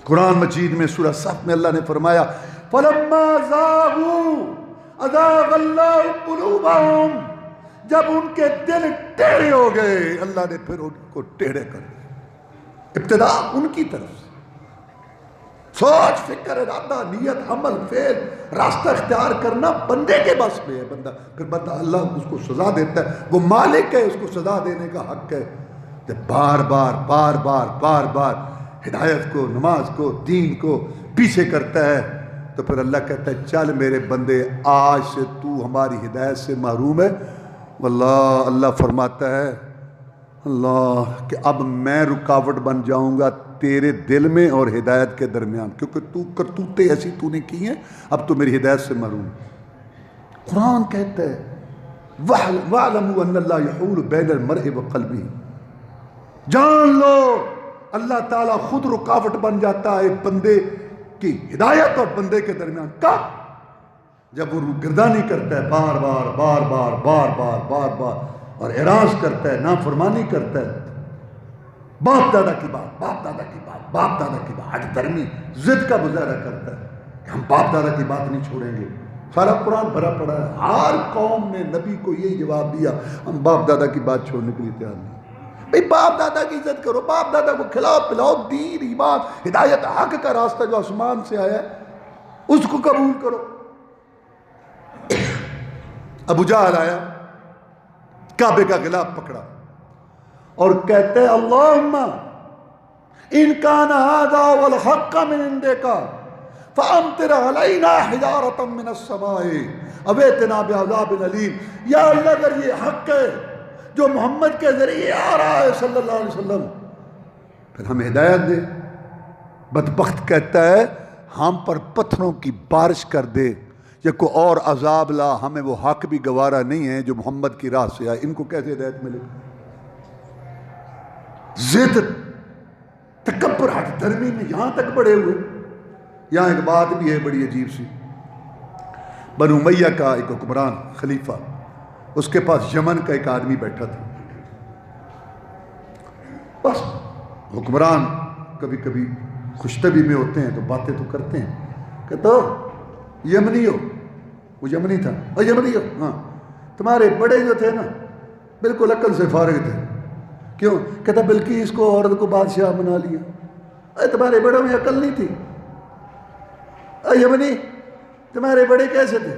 قرآن مجید میں سورہ صف میں اللہ نے فرمایا فَلَمَّا زَاغُوا أَزَاغَ اللَّهُ قُلُوبَهُمْ، جب ان کے دل ٹیڑھے ہو گئے اللہ نے پھر ان کو ٹیڑھے کر دیا، ابتدا ان کی طرف سے۔ سوچ فکر ارادہ نیت عمل فعل راستہ اختیار کرنا بندے کے بس میں ہے. بندہ پھر بندہ اللہ اس کو سزا دیتا ہے, وہ مالک ہے, اس کو سزا دینے کا حق ہے. جب بار بار بار بار بار بار ہدایت کو نماز کو دین کو پیچھے کرتا ہے تو پھر اللہ کہتا ہے چل میرے بندے آج سے تو ہماری ہدایت سے محروم ہے. واللہ اللہ فرماتا ہے اللہ کہ اب میں رکاوٹ بن جاؤں گا تیرے دل میں اور ہدایت کے درمیان, کیونکہ تو کرتوتیں ایسی تو نے کی ہیں, اب تو میری ہدایت سے محروم. قرآن کہتا ہے وَاعْلَمُوا أَنَّ اللَّهَ يَحُولُ بَيْنَ الْمَرْءِ وَقَلْبِهِ, جان لو اللہ تعالیٰ خود رکاوٹ بن جاتا ہے بندے کی ہدایت اور بندے کے درمیان. کب؟ جب وہ گردانی کرتا ہے بار بار بار بار بار بار بار بار اور اعراض کرتا ہے, نافرمانی کرتا ہے, باپ دادا کی بات باپ دادا کی بات باپ دادا کی بات, ہٹ دھرمی ضد کا مظاہرہ کرتا ہے کہ ہم باپ دادا کی بات نہیں چھوڑیں گے. سارا قرآن بھرا پڑا ہے, ہر قوم نے نبی کو یہی جواب دیا ہم باپ دادا کی بات چھوڑنے کے لیے تیار نہیں. بھئی باپ دادا کی عزت کرو, باپ دادا کو کھلاؤ پلاؤ, دین ایمان ہدایت حق کا راستہ جو آسمان سے آیا ہے اس کو قبول کرو. ابو جہل آیا, کعبے کا غلاف پکڑا اور کہتے ہیں اللہم ان کان ھذا والحق من عندک فامطر علینا حجارۃ من السماء او ائتنا بعذاب الیم. یا اللہ اگر یہ حق ہے جو محمد کے ذریعے آ رہا ہے صلی اللہ علیہ وسلم پھر ہمیں ہدایت دے. بدبخت کہتا ہے ہم پر پتھروں کی بارش کر دے یا کوئی اور عذاب لا, ہمیں وہ حق بھی گوارا نہیں ہے جو محمد کی راہ سے آئے. ان کو کیسے ہدایت ملے؟ ضد تکبر ہٹ دھرمی میں یہاں تک بڑے ہوئے. یہاں ایک بات بھی ہے بڑی عجیب سی. بنو امیہ کا ایک حکمران خلیفہ, اس کے پاس یمن کا ایک آدمی بیٹھا تھا. بس حکمران کبھی کبھی خوش طبی میں ہوتے ہیں تو باتیں تو کرتے ہیں. کہتا یمنی ہو, وہ یمنی تھا, اور یمنی ہو ہاں, تمہارے بڑے جو تھے نا بالکل عقل سے فارغ تھے. کیوں؟ کہتا بلکہ اس کو عورت کو بادشاہ بنا لیا. اے تمہارے بڑوں میں عقل نہیں تھی؟ اے یمنی تمہارے بڑے کیسے تھے؟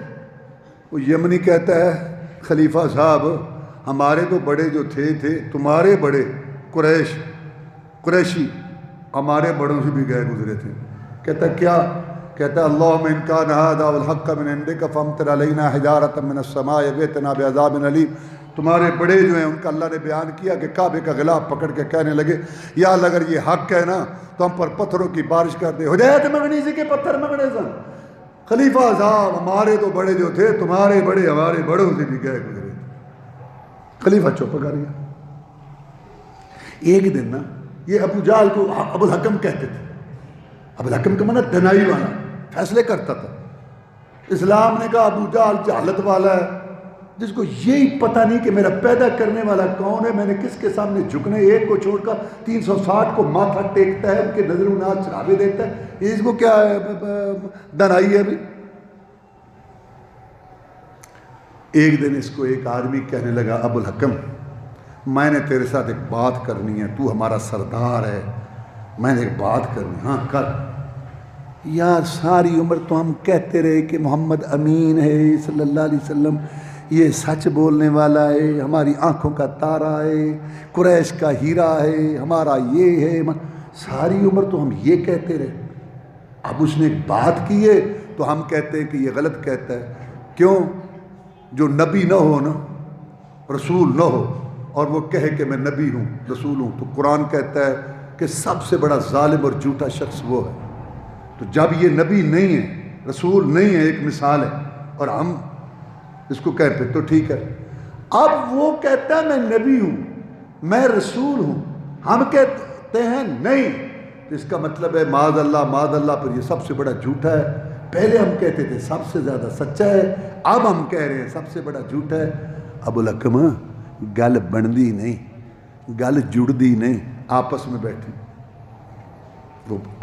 وہ یمنی کہتا ہے خلیفہ صاحب ہمارے تو بڑے جو تھے تمہارے بڑے قریشی ہمارے بڑوں سے بھی گئے گزرے تھے. کہتا کیا؟ کہتا اللہم ان کان ھذا والحق من عندک فامطر علینا حجارۃ من السماء وائتنا بعذاب الیم. تمہارے بڑے جو ہیں ان کا اللہ نے بیان کیا کہ کعبے کا غلاف پکڑ کے کہنے لگے یا اللہ اگر یہ حق ہے نا تو ہم پر پتھروں کی بارش کر دے. ہدایت مگنی سی کے پتھر مگنے سن. خلیفہ صاحب ہمارے تو بڑے جو تھے تمہارے بڑے ہمارے بڑوں سے بھی گئے گزرے. خلیفہ چپ کر گیا. ایک دن نا یہ ابو جہل کو ابو الحکم کہتے تھے. ابو الحکم کا معنی دنائی والا, فیصلے کرتا تھا. اسلام نے کہا ابو جہل جہالت والا ہے جس کو یہی پتہ نہیں کہ میرا پیدا کرنے والا کون ہے, میں نے کس کے سامنے جھکنے, ایک کو چھوڑ کر 360 کو ماتھا ٹیکتا ہے, ان کے نظر و ناز چڑھاوے دیتا ہے, اس کو کیا دنائی ہے ابھی. ایک دن اس کو ایک آدمی کہنے لگا ابو الحکم میں نے تیرے ساتھ ایک بات کرنی ہے, تو ہمارا سردار ہے, میں نے ایک بات کرنی. ہاں کر. یار ساری عمر تو ہم کہتے رہے کہ محمد امین ہے صلی اللہ علیہ وسلم, یہ سچ بولنے والا ہے, ہماری آنکھوں کا تارا ہے, قریش کا ہیرا ہے, ہمارا یہ ہے. ساری عمر تو ہم یہ کہتے رہے. اب اس نے ایک بات کی ہے تو ہم کہتے ہیں کہ یہ غلط کہتا ہے. کیوں؟ جو نبی نہ ہو نا, رسول نہ ہو, اور وہ کہے کہ میں نبی ہوں رسول ہوں, تو قرآن کہتا ہے کہ سب سے بڑا ظالم اور جھوٹا شخص وہ ہے. تو جب یہ نبی نہیں ہے رسول نہیں ہے, ایک مثال ہے, اور ہم اس کو کہہ پہ تو ٹھیک ہے. اب وہ کہتا ہے میں نبی ہوں میں رسول ہوں, ہم کہتے ہیں نہیں, تو اس کا مطلب ہے معاذ اللہ پر یہ سب سے بڑا جھوٹا ہے. پہلے ہم کہتے تھے سب سے زیادہ سچا ہے, اب ہم کہہ رہے ہیں سب سے بڑا جھوٹا ہے. ابو الحکم گل بندی نہیں, گل جڑدی نہیں, آپس میں بیٹھی.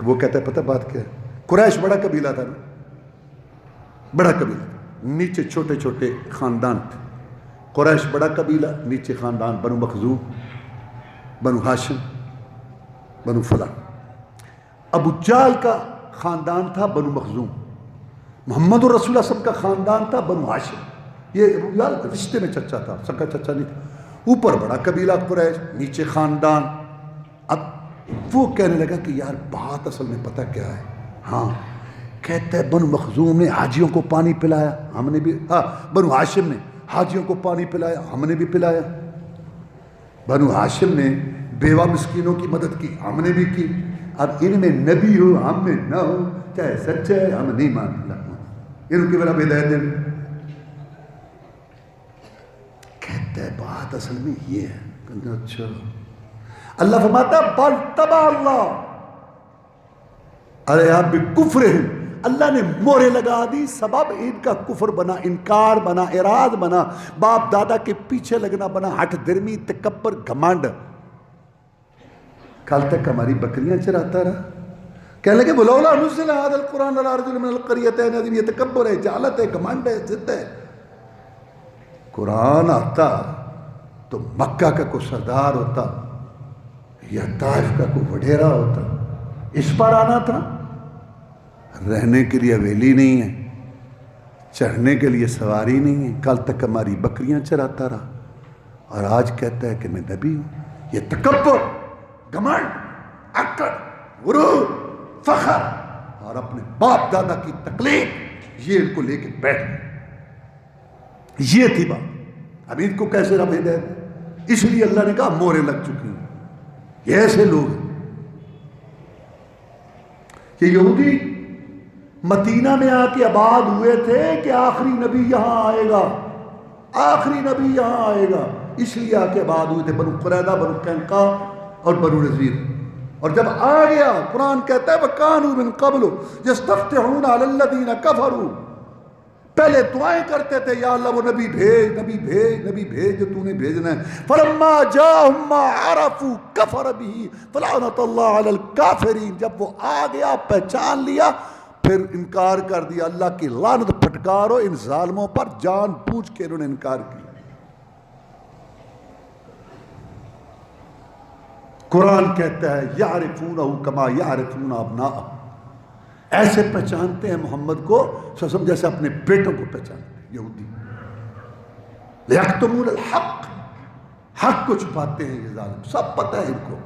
وہ کہتا ہے پتہ بات کیا ہے, قریش بڑا قبیلہ تھا نا, بڑا قبیلہ, نیچے چھوٹے چھوٹے خاندان تھے. قریش بڑا قبیلہ, نیچے خاندان بنو مخزوم, بنو ہاشم, بنو فلاں. ابو جہل کا خاندان تھا بنو مخزوم، محمد رسول اللہ صلی اللہ علیہ وسلم کا خاندان تھا بنو ہاشم. یہ یار رشتے میں چچا تھا، سکا چچا نہیں تھا. اوپر بڑا قبیلہ قریش، نیچے خاندان. اب وہ کہنے لگا کہ یار بات اصل میں پتہ کیا ہے. ہاں کہتا ہے بنو مخزوم نے حاجیوں کو پانی پلایا، ہم نے بھی. بنو ہاشم نے حاجیوں کو پانی پلایا، ہم نے بھی پلایا. بنو ہاشم نے بیوہ مسکینوں کی مدد کی، ہم نے بھی کی. اب ان میں نبی ہو ہم میں نہ ہو، چاہے سچا ہے ہم نہیں مانتے، ان کی بنا ہدایت دیں. کہتا ہے بات اصل میں یہ ہے. اچھا اللہ فرماتا بل تبع اللہ ارے آپ بھی کفر ہیں، اللہ نے مہرے لگا دی. سبب ان کا کفر بنا، انکار بنا، اعراض بنا، باپ دادا کے پیچھے لگنا بنا، ہٹ درمی، تکبر، گھمنڈ. کل تک ہماری بکریاں چراتا رہا. کہنے لگے ولولا نزل هذا القرآن على رجل من القريتين عظيم. یہ تکبر ہے، جہالت ہے، گھمنڈ ہے، ضد ہے. قرآن آتا تو مکہ کا کوئی سردار ہوتا یا طائف کا کوئی وڈیرا ہوتا. اس پر آنا تھا. رہنے کے لیے حویلی نہیں ہے، چڑھنے کے لیے سواری نہیں ہے. کل تک ہماری بکریاں چراتا رہا اور آج کہتا ہے کہ میں نبی ہوں. یہ تکبر، گھمنڈ، اکڑ، غرور، فخر اور اپنے باپ دادا کی تقلید، یہ ان کو لے کے بیٹھ گئے. یہ تھی بات. اب ان کو کیسے رب ہدایت؟ اس لیے اللہ نے کہا مہریں لگ چکی ہیں. یہ ایسے لوگ ہیں. یہ یہودی مدینہ میں آ کے آباد ہوئے تھے کہ آخری نبی یہاں آئے گا، آخری نبی یہاں آئے گا، اس لیے آ کے آباد ہوئے تھے. بنو قریظہ، بنو قینقاع اور بنو نذیر. اور جب آ گیا قرآن کہتا ہے وَكَانُوا مِن قَبْلُ يَسْتَفْتِحُونَ عَلَى الَّذِينَ كَفَرُوا. پہلے دعائیں کرتے تھے یا اللہ وہ نبی بھیج، نبی بھیج، نبی بھیج جو تو نے بھیجنا ہے. فَلَمَّا جَاءَهُم مَّا عَرَفُوا كَفَرَ بِهِ فَلَعْنَةُ اللَّهِ عَلَى الْكَافِرِينَ. جب وہ آ گیا، پہچان لیا، پھر انکار کر دیا. اللہ کی لعنت پھٹکارو ان ظالموں پر، جان بوجھ کے انہوں نے انکار کیا. قرآن کہتا ہے یعرفونہ کما یعرفون ابناءہم. ایسے پہچانتے ہیں محمد کو سسم جیسے اپنے بیٹوں کو پہچانتے ہیں یہودی. لیکتمون الحق، حق کو چھپاتے ہیں یہ ظالم، سب پتہ ہے ان کو.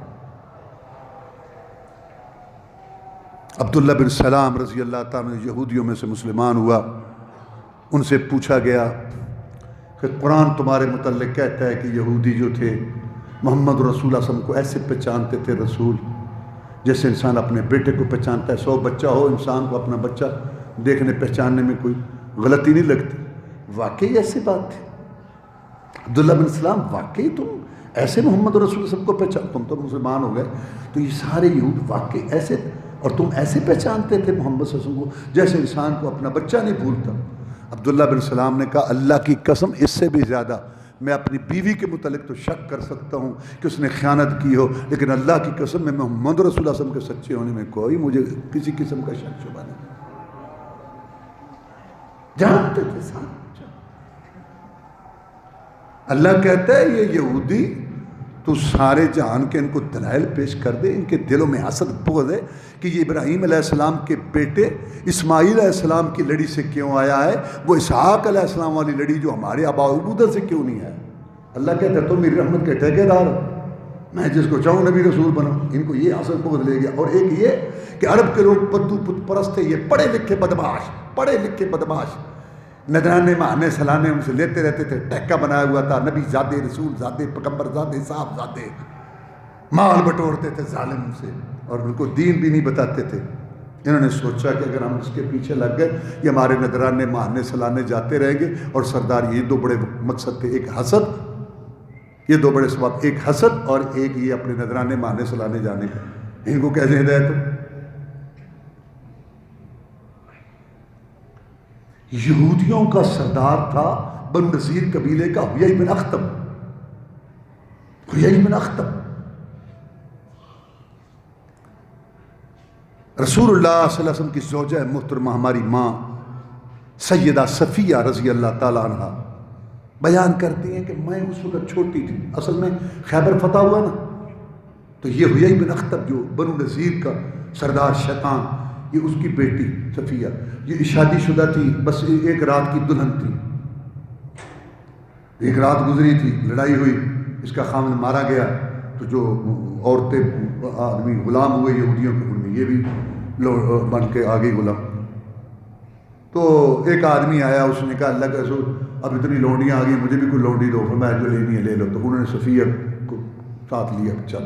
عبداللہ بن سلام رضی اللہ تعالیٰ یہودیوں میں سے مسلمان ہوا. ان سے پوچھا گیا کہ قرآن تمہارے متعلق کہتا ہے کہ یہودی جو تھے محمد رسول اللہ صلی اللہ علیہ وسلم کو ایسے پہچانتے تھے رسول جیسے انسان اپنے بیٹے کو پہچانتا ہے. 100 بچہ ہو، انسان کو اپنا بچہ دیکھنے پہچاننے میں کوئی غلطی نہیں لگتی. واقعی ایسی بات تھی. عبداللہ بن سلام واقعی تم ایسے محمد رسول اللہ صلی اللہ علیہ وسلم کو پہچان، تم تو مسلمان ہو گئے تو یہ سارے یہود واقعی ایسے، اور تم ایسے پہچانتے تھے محمد صلی اللہ علیہ وسلم کو جیسے انسان کو اپنا بچہ نہیں بھولتا. عبداللہ بن سلام نے کہا اللہ کی قسم اس سے بھی زیادہ میں اپنی بیوی کے متعلق تو شک کر سکتا ہوں کہ اس نے خیانت کی ہو، لیکن اللہ کی قسم میں محمد رسول اللہ صلی اللہ علیہ وسلم کے سچے ہونے میں کوئی مجھے کسی قسم کا شک شبہ نہیں. جانتے تھے ساتھ. اللہ کہتا ہے یہ یہودی تو سارے جہان کے ان کو دلائل پیش کر دے، ان کے دلوں میں حسد بغض ہے کہ یہ ابراہیم علیہ السلام کے بیٹے اسماعیل علیہ السلام کی لڑی سے کیوں آیا ہے، وہ اسحاق علیہ السلام والی لڑی جو ہمارے آبا ابودر سے کیوں نہیں آیا. اللہ کہتا ہے تو میری رحمت کے ٹھیکیدار ہو، میں جس کو چاہوں نبی رسول بناؤں. ان کو یہ حسد بغض لے گیا. اور ایک یہ کہ عرب کے لوگ بدو پت پرست تھے، یہ پڑھے لکھے بدماش، پڑھے لکھے بدماش، نذرانے ماہنے سلانے ان سے لیتے رہتے تھے. ٹیکہ بنایا ہوا تھا، نبی زادے، رسول زادے، پیغمبر زادے، صاحب زادے، مال بٹورتے تھے ظالم ان سے، اور ان کو دین بھی نہیں بتاتے تھے. انہوں نے سوچا کہ اگر ہم اس کے پیچھے لگ گئے یہ ہمارے نذرانے ماہنے سلانے جاتے رہیں گے. اور سردار یہ 2 بڑے مقصد تھے، ایک حسد، یہ 2 بڑے سبب، ایک حسد اور ایک یہ اپنے نذرانے ماہنے سلانے جانے کا. ان کو کیسے ہدایت ہو؟ یہودیوں کا سردار تھا بنو نذیر قبیلے کا حیی بن اخطب. حیی بن اخطب رسول اللہ صلی اللہ علیہ وسلم کی زوجہ محترمہ ہماری ماں سیدہ صفیہ رضی اللہ تعالیٰ عنہ بیان کرتی ہیں کہ میں اس وقت چھوٹی تھی. اصل میں خیبر فتح ہوا نا، تو یہ حیی بن اخطب جو بنو نذیر کا سردار شیطان، یہ اس کی بیٹی صفیہ، یہ شادی شدہ تھی، بس ایک رات کی دلہن تھی، ایک رات گزری تھی، لڑائی ہوئی، اس کا خامن مارا گیا، تو جو عورتیں آدمی غلام ہوئے یہودیوں کے، ان میں یہ بھی بن کے آ گئی غلام۔ تو ایک آدمی آیا، اس نے کہا اللہ کا رسول اب اتنی لونڈیاں آ گئی، مجھے بھی کوئی لونڈی دو، فرمایا جو لینی ہے لے لو۔ تو انہوں نے صفیہ کو ساتھ لیا، چل۔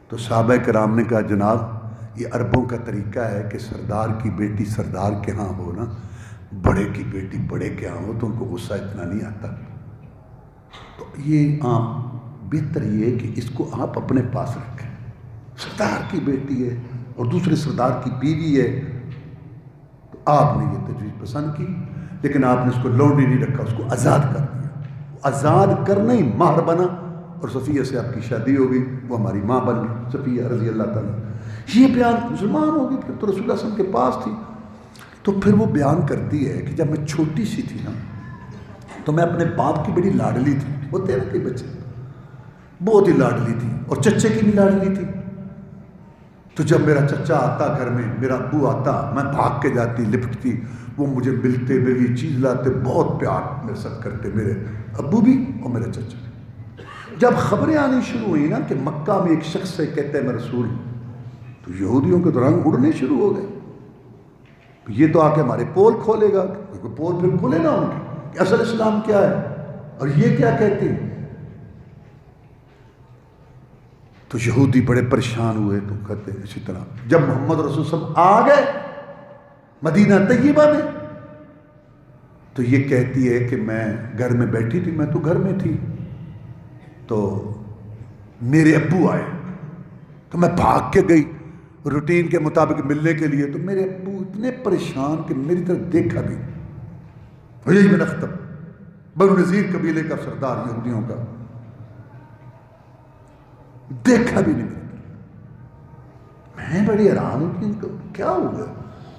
تو صحابہ کرام نے کہا جناب یہ عربوں کا طریقہ ہے کہ سردار کی بیٹی سردار کے ہاں ہو نا، بڑے کی بیٹی بڑے کے ہاں ہو تو ان کو غصہ اتنا نہیں آتا، تو یہ بہتر یہ ہے کہ اس کو آپ اپنے پاس رکھیں، سردار کی بیٹی ہے اور دوسرے سردار کی بیوی ہے۔ تو آپ نے یہ تجویز پسند کی، لیکن آپ نے اس کو لونڈی نہیں رکھا، اس کو آزاد کر دیا، آزاد کرنا ہی مہر بنا، اور صفیہ سے آپ کی شادی ہو گئی، وہ ہماری ماں بن گئی صفیہ رضی اللہ تعالیٰ۔ یہ بیان مسلمان ہو گئی، پھر تو رسول اللہ صلی اللہ علیہ وسلم کے پاس تھی، تو پھر وہ بیان کرتی ہے کہ جب میں چھوٹی سی تھی نا تو میں اپنے باپ کی بڑی لاڈلی تھی، وہ 13 کے بچے بہت ہی لاڈلی تھی، اور چچے کی بھی لاڈلی تھی۔ تو جب میرا چچا آتا گھر میں، میرا ابو آتا، میں بھاگ کے جاتی، لپٹتی، وہ مجھے ملتے، میری یہ چیز لاتے، بہت پیار میرے ساتھ کرتے، میرے ابو بھی اور میرے چچا بھی۔ جب خبریں آنی شروع ہوئی نا کہ مکہ میں ایک شخص سے کہتے ہیں میں رسول ہوں، تو یہودیوں کے تو رنگ اڑنے شروع ہو گئے، یہ تو آ کے ہمارے پول کھولے گا، کیونکہ پول پھر کھولے نا ان کے کہ اصل اسلام کیا ہے اور یہ کیا کہتی ہے۔ تو یہودی بڑے پریشان ہوئے، تو کہتے ہیں اسی طرح جب محمد رسول صلی اللہ علیہ وسلم آ گئے مدینہ طیبہ میں، تو یہ کہتی ہے کہ میں گھر میں بیٹھی تھی، میں تو گھر میں تھی، تو میرے ابو آئے، تو میں بھاگ کے گئی روٹین کے مطابق ملنے کے لیے، تو میرے ابو اتنے پریشان کہ میری طرف دیکھا بھی، یہی بن اختب بنو نذیر قبیلے کا سردار یہودیوں کا، دیکھا بھی نہیں میری طرف۔ میں بڑی حیران ہوں کہ ان کو کیا ہو گیا،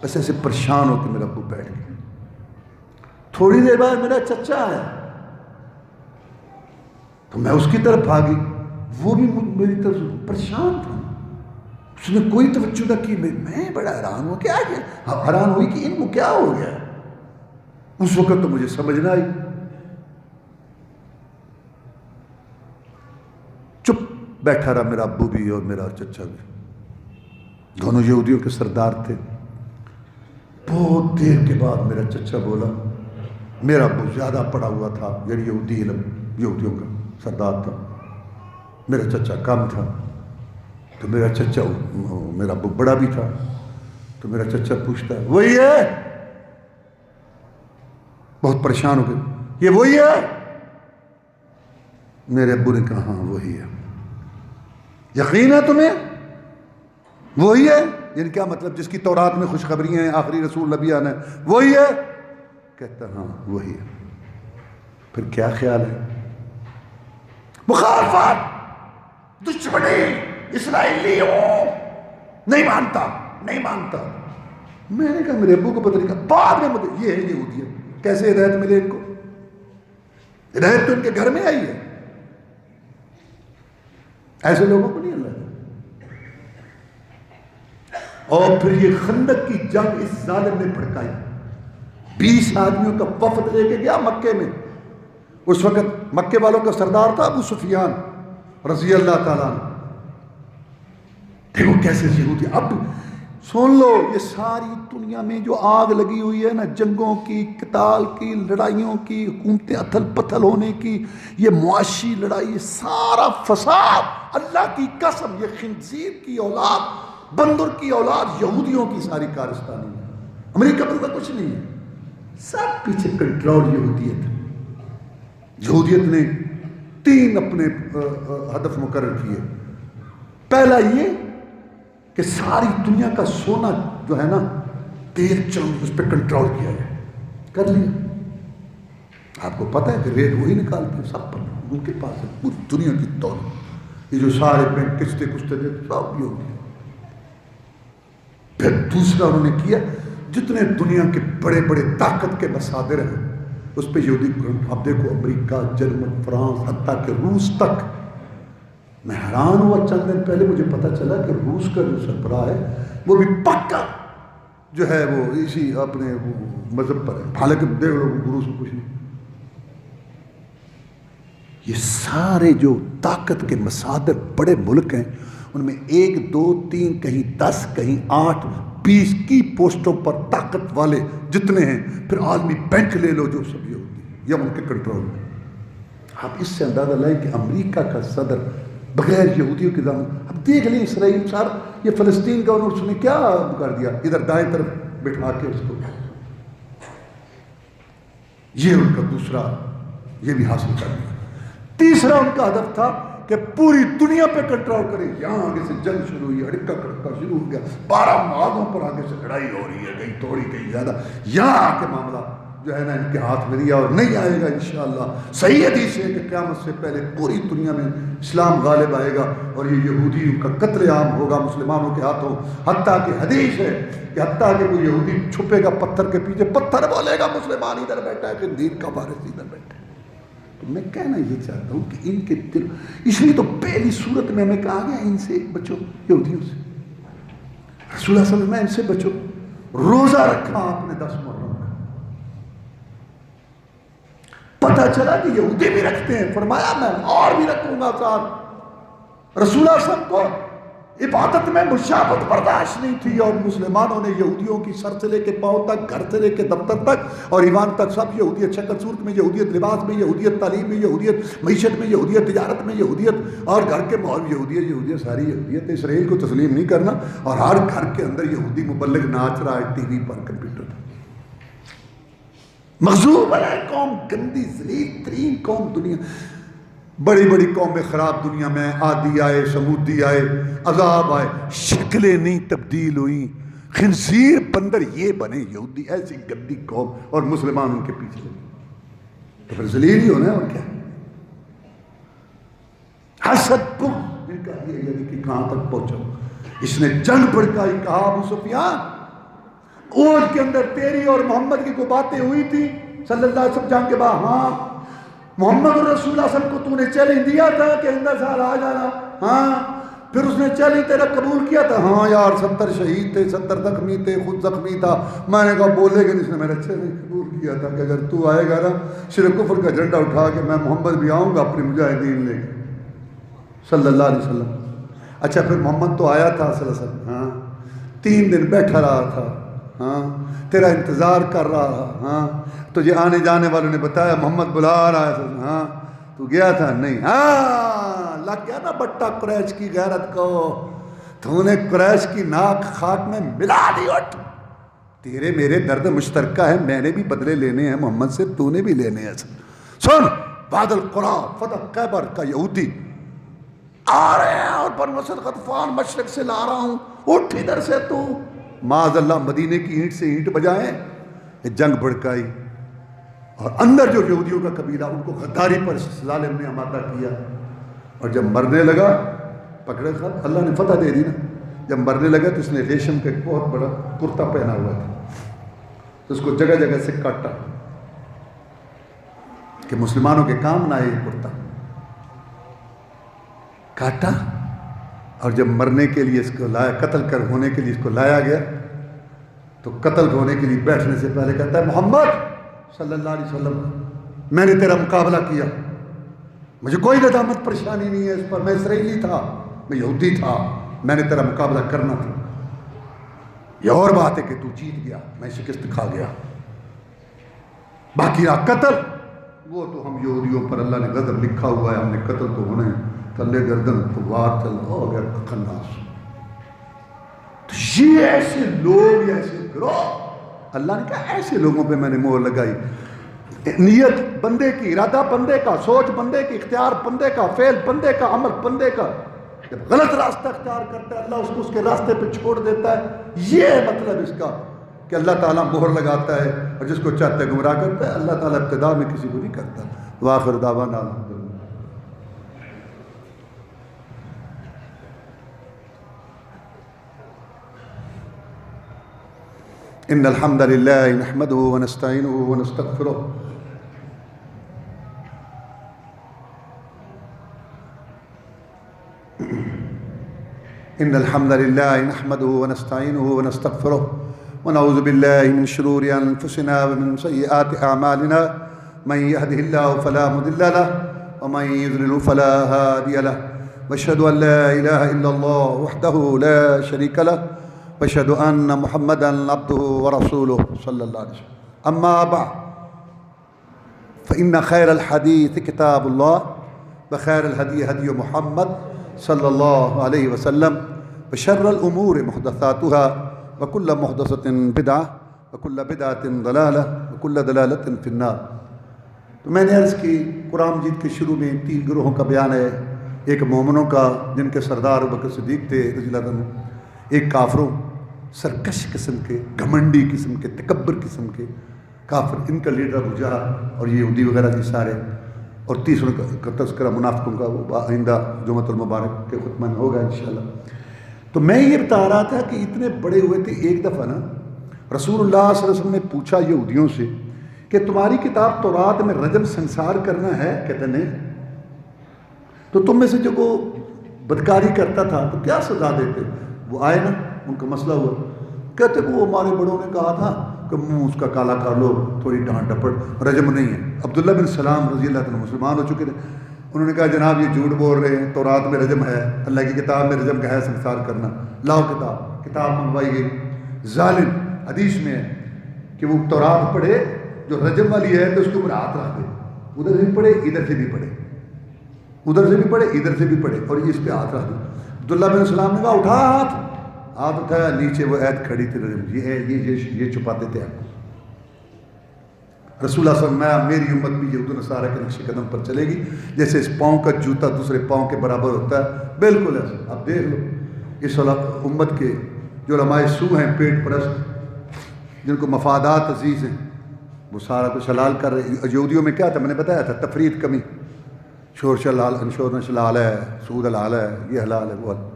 بس ایسے پریشان ہو کے میرا ابو بیٹھ گیا۔ تھوڑی دیر بعد میرا چچا آیا، تو میں اس کی طرف بھاگی، وہ بھی میری طرف پریشان تھا، اس نے کوئی توجہ نہ کی۔ میں بڑا حیران ہوا، کیا حیران ہوئی کہ ان کو کیا ہو گیا۔ اس وقت تو مجھے سمجھ نہ آئی، چپ بیٹھا رہا میرا ابو بھی اور میرا چچا بھی، دونوں یہودیوں کے سردار تھے۔ بہت دیر کے بعد میرا چچا بولا، میرا ابو زیادہ پڑھا ہوا تھا، یعنی یہودی علم یہودیوں کا سردار تھا، میرا چچا کم تھا، تو میرا چچا میرا ابو بڑا بھی تھا، تو میرا چچا پوچھتا ہے وہی ہے؟ بہت پریشان ہو گئے، یہ وہی ہے؟ میرے ابو نے کہا ہاں وہی ہے۔ یقین ہے تمہیں وہی ہے؟ یعنی کیا مطلب؟ جس کی تورات میں خوشخبریاں ہیں، آخری رسول نبی آنا ہے، وہی ہے؟ کہتا ہاں وہی ہے۔ پھر کیا خیال ہے؟ مخالفت، دشمنی، اسرائیلیوں، نہیں مانتا۔ میں نے کہا میرے ابو کو پتہ نہیں، کہا بعد میں مجھے یہ ہے یہودیت، کیسے ہدایت ملے ان کو؟ ہدایت تو ان کے گھر میں آئی ہے، ایسے لوگوں کو نہیں اللہ ہے۔ اور پھر یہ خندق کی جنگ اس ظالم نے بھڑکائی، 20 آدمیوں کا وفد لے کے گیا مکے میں۔ اس وقت مکے والوں کا سردار تھا ابو سفیان رضی اللہ تعالیٰ عنہ۔ دیکھو کیسے یہودی، اب سن لو، یہ ساری دنیا میں جو آگ لگی ہوئی ہے نا، جنگوں کی، قتال کی، لڑائیوں کی، حکومتیں اتھل پتھل ہونے کی، یہ معاشی لڑائی، سارا فساد، اللہ کی قسم یہ خنزیر کی اولاد، بندر کی اولاد، یہودیوں کی ساری کارستانی ہے۔ امریکہ میں کچھ نہیں ہے، سب پیچھے کنٹرول یہودیت نے 3 اپنے ہدف مقرر کیے۔ پہلا یہ کہ ساری دنیا کا سونا جو ہے نا، تیل چاند، اس پہ کنٹرول کیا جائے، کر لیا۔ آپ کو پتہ ہے کہ ریٹ وہی نکالتے ہیں، سب پر ان کے پاس ہے پوری دنیا کی دولت، یہ جو سارے بینک کشتے دیتے سب یہ ہوگی۔ پھر دوسرا انہوں نے کیا، جتنے دنیا کے بڑے بڑے طاقت کے مصادر ہیں اس پہ یہودی، اب دیکھو امریکہ، جرمن، فرانس، حتیٰ کہ روس تک۔ میں حیران ہوا، چند دن پہلے مجھے پتا چلا کہ روس کا جو سربراہ ہے وہ بھی پکا جو ہے وہ اسی اپنے مذہب پر ہے، حالانکہ دیکھ لو گرو سے کچھ نہیں۔ یہ سارے جو طاقت کے مصادر بڑے ملک ہیں، ان میں 1 2 3 کہیں 10 کہیں 8 20 کی پوسٹوں پر طاقت والے جتنے ہیں، پھر عالمی بینک لے لو جو سب یہ ہوتی ہے یا ان کے کنٹرول میں۔ آپ اس سے اندازہ لائیں کہ امریکہ کا صدر بغیر یہودیوں کے دامن، اب دیکھ لیں اسرائیل سار یہ فلسطین کا انہوں نے کیا کر دیا، ادھر دائیں طرف بٹھا کے اس کو، یہ ان کا دوسرا یہ بھی حاصل کر لیا۔ تیسرا ان کا ہدف تھا کہ پوری دنیا پہ کنٹرول کرے۔ یہاں آگے سے جنگ شروع ہوئی، اڑکا کڑکا شروع ہو گیا، 12 معاہدوں پر آگے سے لڑائی ہو رہی ہے، کہیں تھوڑی کہیں زیادہ، یہاں آ کے معاملہ جو ہے نا ان کے ہاتھ میں دیا، اور نہیں آئے گا انشاءاللہ۔ صحیح حدیث ہے کہ قیامت سے پہلے پوری دنیا میں اسلام غالب آئے گا اور یہ یہودیوں کا قتل عام ہوگا مسلمانوں کے ہاتھوں، حتیٰ کہ حدیث ہے کہ حتیٰ کہ وہ یہودی چھپے گا پتھر کے پیچھے، پتھر بولے گا مسلمان ادھر بیٹھا ہے، خنزیر کا وارث ادھر بیٹھا ہے۔ تو میں کہنا یہ چاہتا ہوں کہ ان کے دل، اس لیے تو پہلی صورت میں ہمیں کہا گیا ان سے بچو، یہودیوں سے۔ رسول اللہ صلی اللہ علیہ وسلم ان سے بچو، روزہ رکھا آپ نے 10 محرم کا، پتہ چلا کہ یہودی بھی رکھتے ہیں، فرمایا میں اور بھی رکھوں گا ساتھ۔ رسول اللہ صلی اللہ علیہ وسلم کو عبادت میں مشابہت برداشت نہیں تھی، اور مسلمانوں نے یہودیوں کی سر سے لے کے پاؤں تک، گھر سے لے کے دفتر تک اور ایوان تک سب یہودیت، شکل صورت میں یہودیت، لباس میں یہودیت، تعلیم میں یہودیت، معیشت میں یہودیت، تجارت میں یہودیت، اور گھر کے ماحول میں یہودیت، ساری یہودیت۔ اسرائیل کو تسلیم نہیں کرنا، اور ہر گھر کے اندر یہودی مبلغ ناچ رہا ہے ٹی وی پر، کمپیوٹر پر۔ مغضوب علیہ قوم، گندی ذلیل ترین قوم دنیا، بڑی بڑی قومیں خراب دنیا میں، عادی آئے، سمودی آئے، عذاب آئے، شکلیں نہیں تبدیل ہوئیں، خنزیر بندر یہ بنے یہودی، ایسی گندی قوم، اور مسلمان ان کے پیچھے لگے، تو پھر ذلیل ہی ہونا ہے اور کیا۔ حسد بغض ان کا یہ یعنی کہ کہاں تک پہنچا۔ اس نے جنگ بھڑکائی، کہا ابو سفیان اونٹ کے اندر تیری اور محمد کی کوئی باتیں ہوئی تھی صلی اللہ علیہ وسلم جنگ کے بعد؟ ہاں۔ محمد رسول اللہ صلی اللہ علیہ وسلم کو تو نے چیلنج دیا تھا کہ اندر سال آ جانا؟ ہاں۔ پھر اس نے چیلنج تیرا قبول کیا تھا؟ ہاں یار، 70 شہید تھے، 70 زخمی تھے، خود زخمی تھا۔ میں نے کہا بولے گا، اس نے میرے اچھے سے قبول کیا تھا کہ اگر تو آئے گا نا شرک کفر کا جھنڈا اٹھا کے، میں محمد بھی آؤں گا اپنے مجاہدین لے کے، صلی اللہ علیہ وسلم۔ اچھا پھر محمد تو آیا تھا صلی اللہ علیہ وسلم، ہاں، 3 دن بیٹھا رہا تھا، ہاں، تیرا انتظار کر رہا تھا، ہاں، تجھے آنے جانے والوں نے بتایا محمد بلا رہا ہے، ہاں، تو گیا تھا؟ نہیں۔ ہاں، لگ گیا نا بٹا قریش کی غیرت کو، تو نے قریش کی ناک خاک میں ملا دی۔ اٹھ، تیرے میرے درد مشترکہ ہے، میں نے بھی بدلے لینے ہیں محمد سے، تو نے بھی لینے ہیں۔ سن، بعد القرآ فتح خیبر کا یہودی آ رہے ہیں اور بنو اسد غطفان مشرق سے لا رہا ہوں، اٹھ ادھر سے تو۔ معاذ اللہ مدینے کی اینٹ سے اینٹ بجائیں، جنگ بھڑکائی، اور اندر جو یہودیوں کا قبیلہ ان کو غداری پر ظالم نے آمادہ کیا، اور جب مرنے لگا پکڑے خط، اللہ نے فتح دے دی نا، جب مرنے لگا تو اس نے ریشم کا ایک بہت بڑا کرتا پہنا ہوا تھا، تو اس کو جگہ جگہ سے کاٹا کہ مسلمانوں کے کام نہ آئے یہ کرتا، کاٹا، اور جب مرنے کے لیے اس کو لایا، قتل کر ہونے کے لیے اس کو لایا گیا، تو قتل ہونے کے لیے بیٹھنے سے پہلے کہتا ہے محمد صلی اللہ علیہ وسلم، میں نے تیرا مقابلہ کیا، مجھے کوئی ندامت پریشانی نہیں ہے اس پر، میں اسرائیلی تھا، میں یہودی تھا، میں نے تیرا مقابلہ کرنا تھا، یہ اور بات ہے کہ تو جیت گیا، میں شکست کھا گیا، باقی رہا قتل، وہ تو ہم یہودیوں پر اللہ نے غضب لکھا ہوا ہے، ہم نے قتل تو ہونے، تلے گردن تو وار چل ہو گیا خناس۔ تو یہ ایسے لوگ، یہ ایسے گروہ، اللہ نے کہا ایسے لوگوں پہ میں نے مہر لگائی۔ نیت بندے کی، ارادہ بندے کا، سوچ بندے کی، اختیار بندے کا، فعل بندے کا، عمل بندے کا، جب غلط راستہ اختیار کرتا ہے اللہ اس کو اس کے راستے پہ چھوڑ دیتا ہے۔ یہ مطلب اس کا کہ اللہ تعالیٰ مہر لگاتا ہے، اور جس کو چاہتا ہے گمراہ کرتا ہے، اللہ تعالیٰ ابتدا میں کسی کو نہیں کرتا۔ وآخر دعوانا الحمدللہ۔ ان الحمد للہ نحمده ونستعینه ونستغفره إن الحمد لله نحمده ونستعينه ونستغفره ونعوذ بالله من شرور أنفسنا ومن سيئات أعمالنا من يهده الله فلا مضل له ومن يضلل فلا هادي له وأشهد أن لا إله إلا الله وحده لا شريك له وأشهد أن محمدا عبده ورسوله صلى الله عليه وسلم أما بعد فإن خير الحديث كتاب الله وخير الهدي هدي محمد صلى الله عليه وسلم وشر الأمور محدثاتها وكل محدثة بدعة وكل بدعة ضلالة وكل ضلالة في النار. تو میں نے عرض کی قرآن مجید کے شروع میں 3 گروہوں کا بیان ہے. ایک مومنوں کا جن کے سردار ابوبکر صدیق تھے رضی اللہ عنہ، ایک کافروں سرکش قسم کے، گھمنڈی قسم کے، تکبر قسم کے کافر، ان کا لیڈر ابو جہل اور یہ یہودی وغیرہ جی سارے، اور تیسروں کا تذکرہ منافقوں کا وہ آئندہ جمعۃ المبارک کے خطبہ میں ہوگا انشاءاللہ. تو میں یہ بتا رہا تھا کہ اتنے بڑے ہوئے تھے. ایک دفعہ نا رسول اللہ صلی اللہ علیہ وسلم نے پوچھا یہودیوں سے کہ تمہاری کتاب تورات میں رجم سنسار کرنا ہے؟ کہتے نہیں. تو تم میں سے جو کو بدکاری کرتا تھا تو کیا سزا دیتے؟ وہ آئے نا، ان کا مسئلہ ہوا، کہتے وہ ہمارے بڑوں نے کہا تھا کہ منہ اس کا کالا کر لو، تھوڑی ڈانٹ ڈپٹ، رجم نہیں ہے. عبداللہ بن سلام رضی اللہ عنہ مسلمان ہو چکے تھے. انہوں نے کہا جناب یہ جھوٹ بول رہے ہیں، تورات میں رجم ہے، اللہ کی کتاب میں رجم کا ہے سنسار کرنا. لاؤ کتاب منگوائی گئی. ظالم حدیث میں ہے کہ وہ تورات پڑھے جو رجم والی ہے تو اس کے اوپر ہاتھ رکھ دے، ادھر سے بھی پڑھے ادھر سے بھی پڑھے، ادھر سے بھی پڑھے ادھر سے بھی پڑھے، اور اس پہ ہاتھ رکھ دے. عبداللہ بن سلام نے کہا اٹھا ہاتھ اٹھایا، نیچے وہ عید کھڑی تھی رجم. یہ چھپاتے تھے آپ کو. رسول اللہ صلی اللہ علیہ وسلم میری امت بھی یہود و نصارہ کے نقش قدم پر چلے گی، جیسے اس پاؤں کا جوتا دوسرے پاؤں کے برابر ہوتا ہے، بالکل ایسا. اب دیکھ لو اس امت کے جو علماء سو ہیں، پیٹ پرست، جن کو مفادات عزیز ہیں، وہ سارا کچھ حلال کر رہے. یہودیوں میں کیا تھا میں نے بتایا تھا، تفرید کمی، شورش حلال ہے، سود حلال ہے، یہ حلال ہے وہ حلال.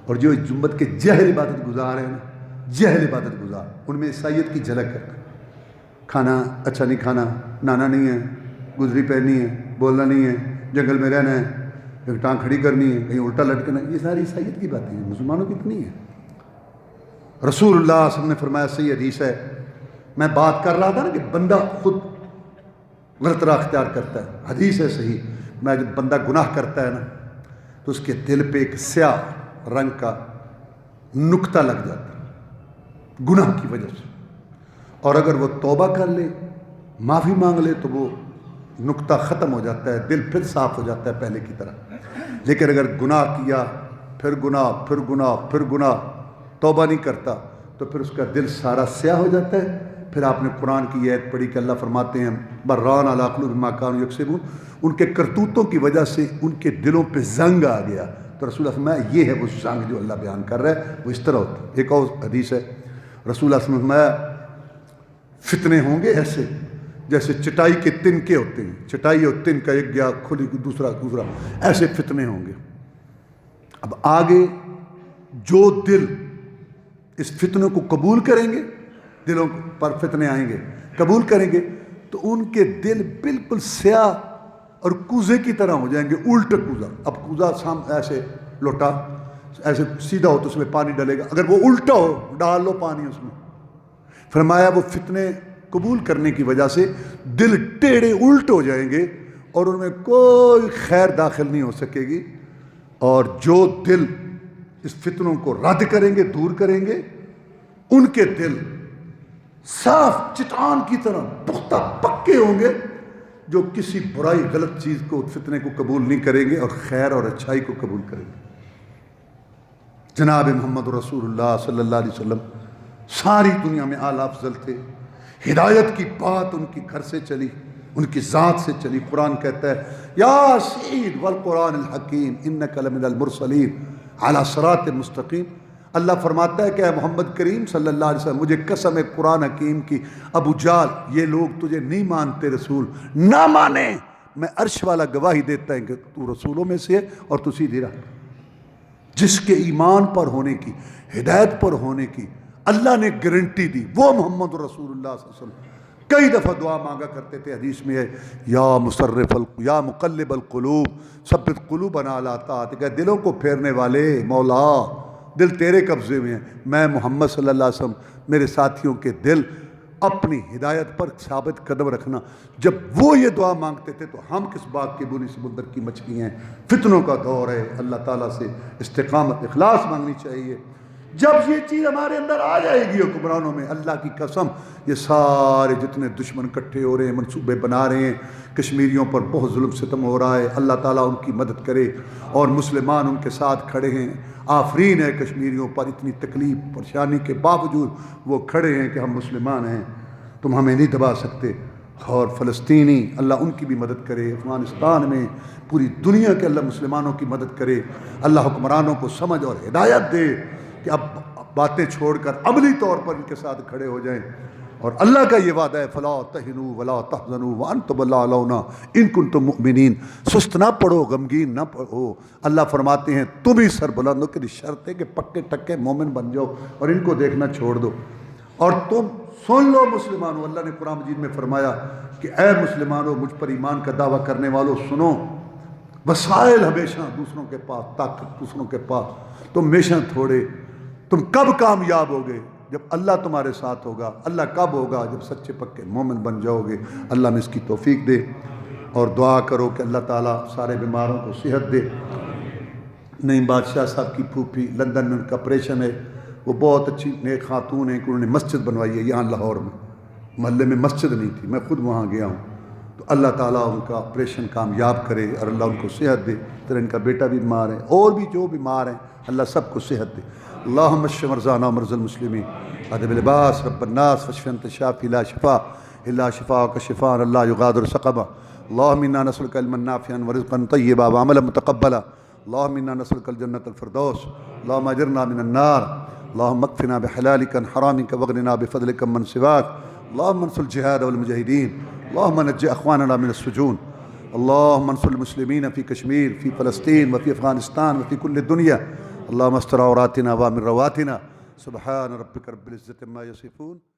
اور جو امت کے جہل عبادت گزار ہیں، جہل عبادت گزار، ان میں عیسائیت کی جھلک ہے. کھانا اچھا نہیں کھانا، نانا نہیں ہے، گزری پہننی ہے، بولنا نہیں ہے، جنگل میں رہنا ہے، ایک ٹانگ کھڑی کرنی ہے، کہیں الٹا لٹکنا ہے. یہ ساری عیسائیت کی باتیں ہیں، مسلمانوں کی اتنی ہے. رسول اللہ صلی اللہ علیہ وسلم نے فرمایا، صحیح حدیث ہے، میں بات کر رہا تھا نا کہ بندہ خود غلط راہ اختیار کرتا ہے، حدیث ہے صحیح. میں جب بندہ گناہ کرتا ہے نا تو اس کے دل پہ ایک سیاہ رنگ کا نقطہ لگ جاتا ہے گناہ کی وجہ سے، اور اگر وہ توبہ کر لے، معافی مانگ لے تو وہ نقطہ ختم ہو جاتا ہے، دل پھر صاف ہو جاتا ہے پہلے کی طرح. لیکن اگر گناہ کیا، پھر گناہ، پھر گناہ، پھر گناہ، توبہ نہیں کرتا تو پھر اس کا دل سارا سیاہ ہو جاتا ہے. پھر آپ نے قرآن کی آیت پڑھی کہ اللہ فرماتے ہیں بران علی قلوبہم ما کانوا یکسبون، ان کے کرتوتوں کی وجہ سے ان کے دلوں پہ زنگ آ گیا. تو رسول اللہ صلی اللہ علیہ وسلم یہ ہے وہ زنگ جو اللہ بیان کر رہا ہے، وہ اس طرح ہوتا ہے. ایک اور حدیث ہے رسول اللہ صلی اللہ علیہ وسلم نے فتنے ہوں گے ایسے جیسے چٹائی کے تن کے ہوتے ہیں، چٹائی اور تن کا ایک گیا کھلی دوسرا، ایسے فتنے ہوں گے. اب آگے جو دل اس فتنوں کو قبول کریں گے، دلوں پر فتنے آئیں گے، قبول کریں گے تو ان کے دل بالکل سیاہ اور کوزے کی طرح ہو جائیں گے، الٹ کوزہ. اب کوزہ ایسے لوٹا ایسے سیدھا ہو تو اس میں پانی ڈلے گا، اگر وہ الٹا ہو ڈال لو پانی اس میں. فرمایا وہ فتنے قبول کرنے کی وجہ سے دل ٹیڑے الٹ ہو جائیں گے اور ان میں کوئی خیر داخل نہیں ہو سکے گی. اور جو دل اس فتنوں کو رد کریں گے، دور کریں گے، ان کے دل صاف چٹان کی طرح پختہ پکے ہوں گے، جو کسی برائی غلط چیز کو، فتنے کو قبول نہیں کریں گے اور خیر اور اچھائی کو قبول کریں گے. جناب محمد رسول اللہ صلی اللہ علیہ وسلم ساری دنیا میں اعلیٰ افضل تھے. ہدایت کی بات ان کی گھر سے چلی، ان کی ذات سے چلی. قرآن کہتا ہے یاسین والقرآن الحکیم انک لمن المرسلین علی صراط مستقیم. اللہ فرماتا ہے کہ اے محمد کریم صلی اللہ علیہ وسلم مجھے قسم ہے قرآن حکیم کی، ابو جہل یہ لوگ تجھے نہیں مانتے رسول، نہ مانے، میں عرش والا گواہی دیتا ہے کہ تو رسولوں میں سے ہے اور تو سیدھی راہ. جس کے ایمان پر ہونے کی، ہدایت پر ہونے کی اللہ نے گارنٹی دی، وہ محمد رسول اللہ صلی اللہ علیہ وسلم. کئی دفعہ دعا مانگا کرتے تھے، حدیث میں ہے یا مقلب القلوب ثبت قلوبنا علی طاعتک، دلوں کو پھیرنے والے مولا دل تیرے قبضے میں ہیں، میں محمد صلی اللہ علیہ وسلم میرے ساتھیوں کے دل اپنی ہدایت پر ثابت قدم رکھنا۔ جب وہ یہ دعا مانگتے تھے تو ہم کس بات کے بونی سمندر کی مچھلی ہیں، فتنوں کا دور ہے، اللہ تعالیٰ سے استقامت اخلاص مانگنی چاہیے۔ جب یہ چیز ہمارے اندر آ جائے گی حکمرانوں میں، اللہ کی قسم یہ سارے جتنے دشمن کٹھے ہو رہے ہیں، منصوبے بنا رہے ہیں، کشمیریوں پر بہت ظلم ستم ہو رہا ہے، اللہ تعالیٰ ان کی مدد کرے اور مسلمان ان کے ساتھ کھڑے ہیں۔ آفرین ہے کشمیریوں پر، اتنی تکلیف پریشانی کے باوجود وہ کھڑے ہیں کہ ہم مسلمان ہیں، تم ہمیں نہیں دبا سکتے۔ اور فلسطینی اللہ ان کی بھی مدد کرے، افغانستان میں پوری دنیا کے اللہ مسلمانوں کی مدد کرے، اللہ حکمرانوں کو سمجھ اور ہدایت دے کہ اب باتیں چھوڑ کر عملی طور پر ان کے ساتھ کھڑے ہو جائیں۔ اور اللہ کا یہ وعدہ ہے فَلَا تَهِنُوا وَلَا تَحْزَنُوا وَأَنْتُمُ الْأَعْلَوْنَ إِن كُنتُم مُؤْمِنِينَ۔ سست نہ پڑو، غمگین نہ پڑو۔ اللہ فرماتے ہیں تم ہی سر بلند ہو، کہ شرط ہے کہ پکے ٹکے مومن بن جاؤ اور ان کو دیکھنا چھوڑ دو۔ اور تم سن لو مسلمانوں، اللہ نے قرآن مجید میں فرمایا کہ اے مسلمانوں، مجھ پر ایمان کا دعویٰ کرنے والوں سنو، وسائل ہمیشہ دوسروں کے پاس، طاقت دوسروں کے پاس، تم ہمیشہ تھوڑے۔ تم کب کامیاب ہوگے؟ جب اللہ تمہارے ساتھ ہوگا۔ اللہ کب ہوگا؟ جب سچے پکے مومن بن جاؤ گے۔ اللہ میں اس کی توفیق دے، اور دعا کرو کہ اللہ تعالیٰ سارے بیماروں کو صحت دے۔ نعیم بادشاہ صاحب کی پھوپھی لندن میں ان کا آپریشن ہے، وہ بہت اچھی نیک خاتون ہیں کہ انہوں نے مسجد بنوائی ہے یہاں لاہور میں، محلے میں مسجد نہیں تھی، میں خود وہاں گیا ہوں۔ تو اللہ تعالیٰ ان کا آپریشن کامیاب کرے اور اللہ ان کو صحت دے۔ پھر ان کا بیٹا بھی بیمار ہے، اور بھی جو بیمار ہیں اللہ سب کو صحت دے۔ اللہم اشف مرضانا ومرضى المسلمین، ادب لباس رب الناس واشف انت الشافی لا شفاء الا شفاءک شفاء لا یغادر سقما۔ اللہم انا نسألک علما نافعا ورزقا طیبا وعملا متقبلا۔ اللہم انا نسألک الجنة الفردوس۔ اللہم اجرنا من النار۔ اللہم اکفنا بحلالک عن حرامک واغننا بفضلک من سواک۔ اللہم انصر الجہاد والمجاہدین۔ اللہم نجِ اخواننا من السجون۔ اللہم انصر المسلمین فی کشمیر، فی فلسطین وفی افغانستان وفی کل الدنیا۔ اللہم استر عوراتنا وامن رواتنا۔ سبحان ربک رب العزة عما یصفون۔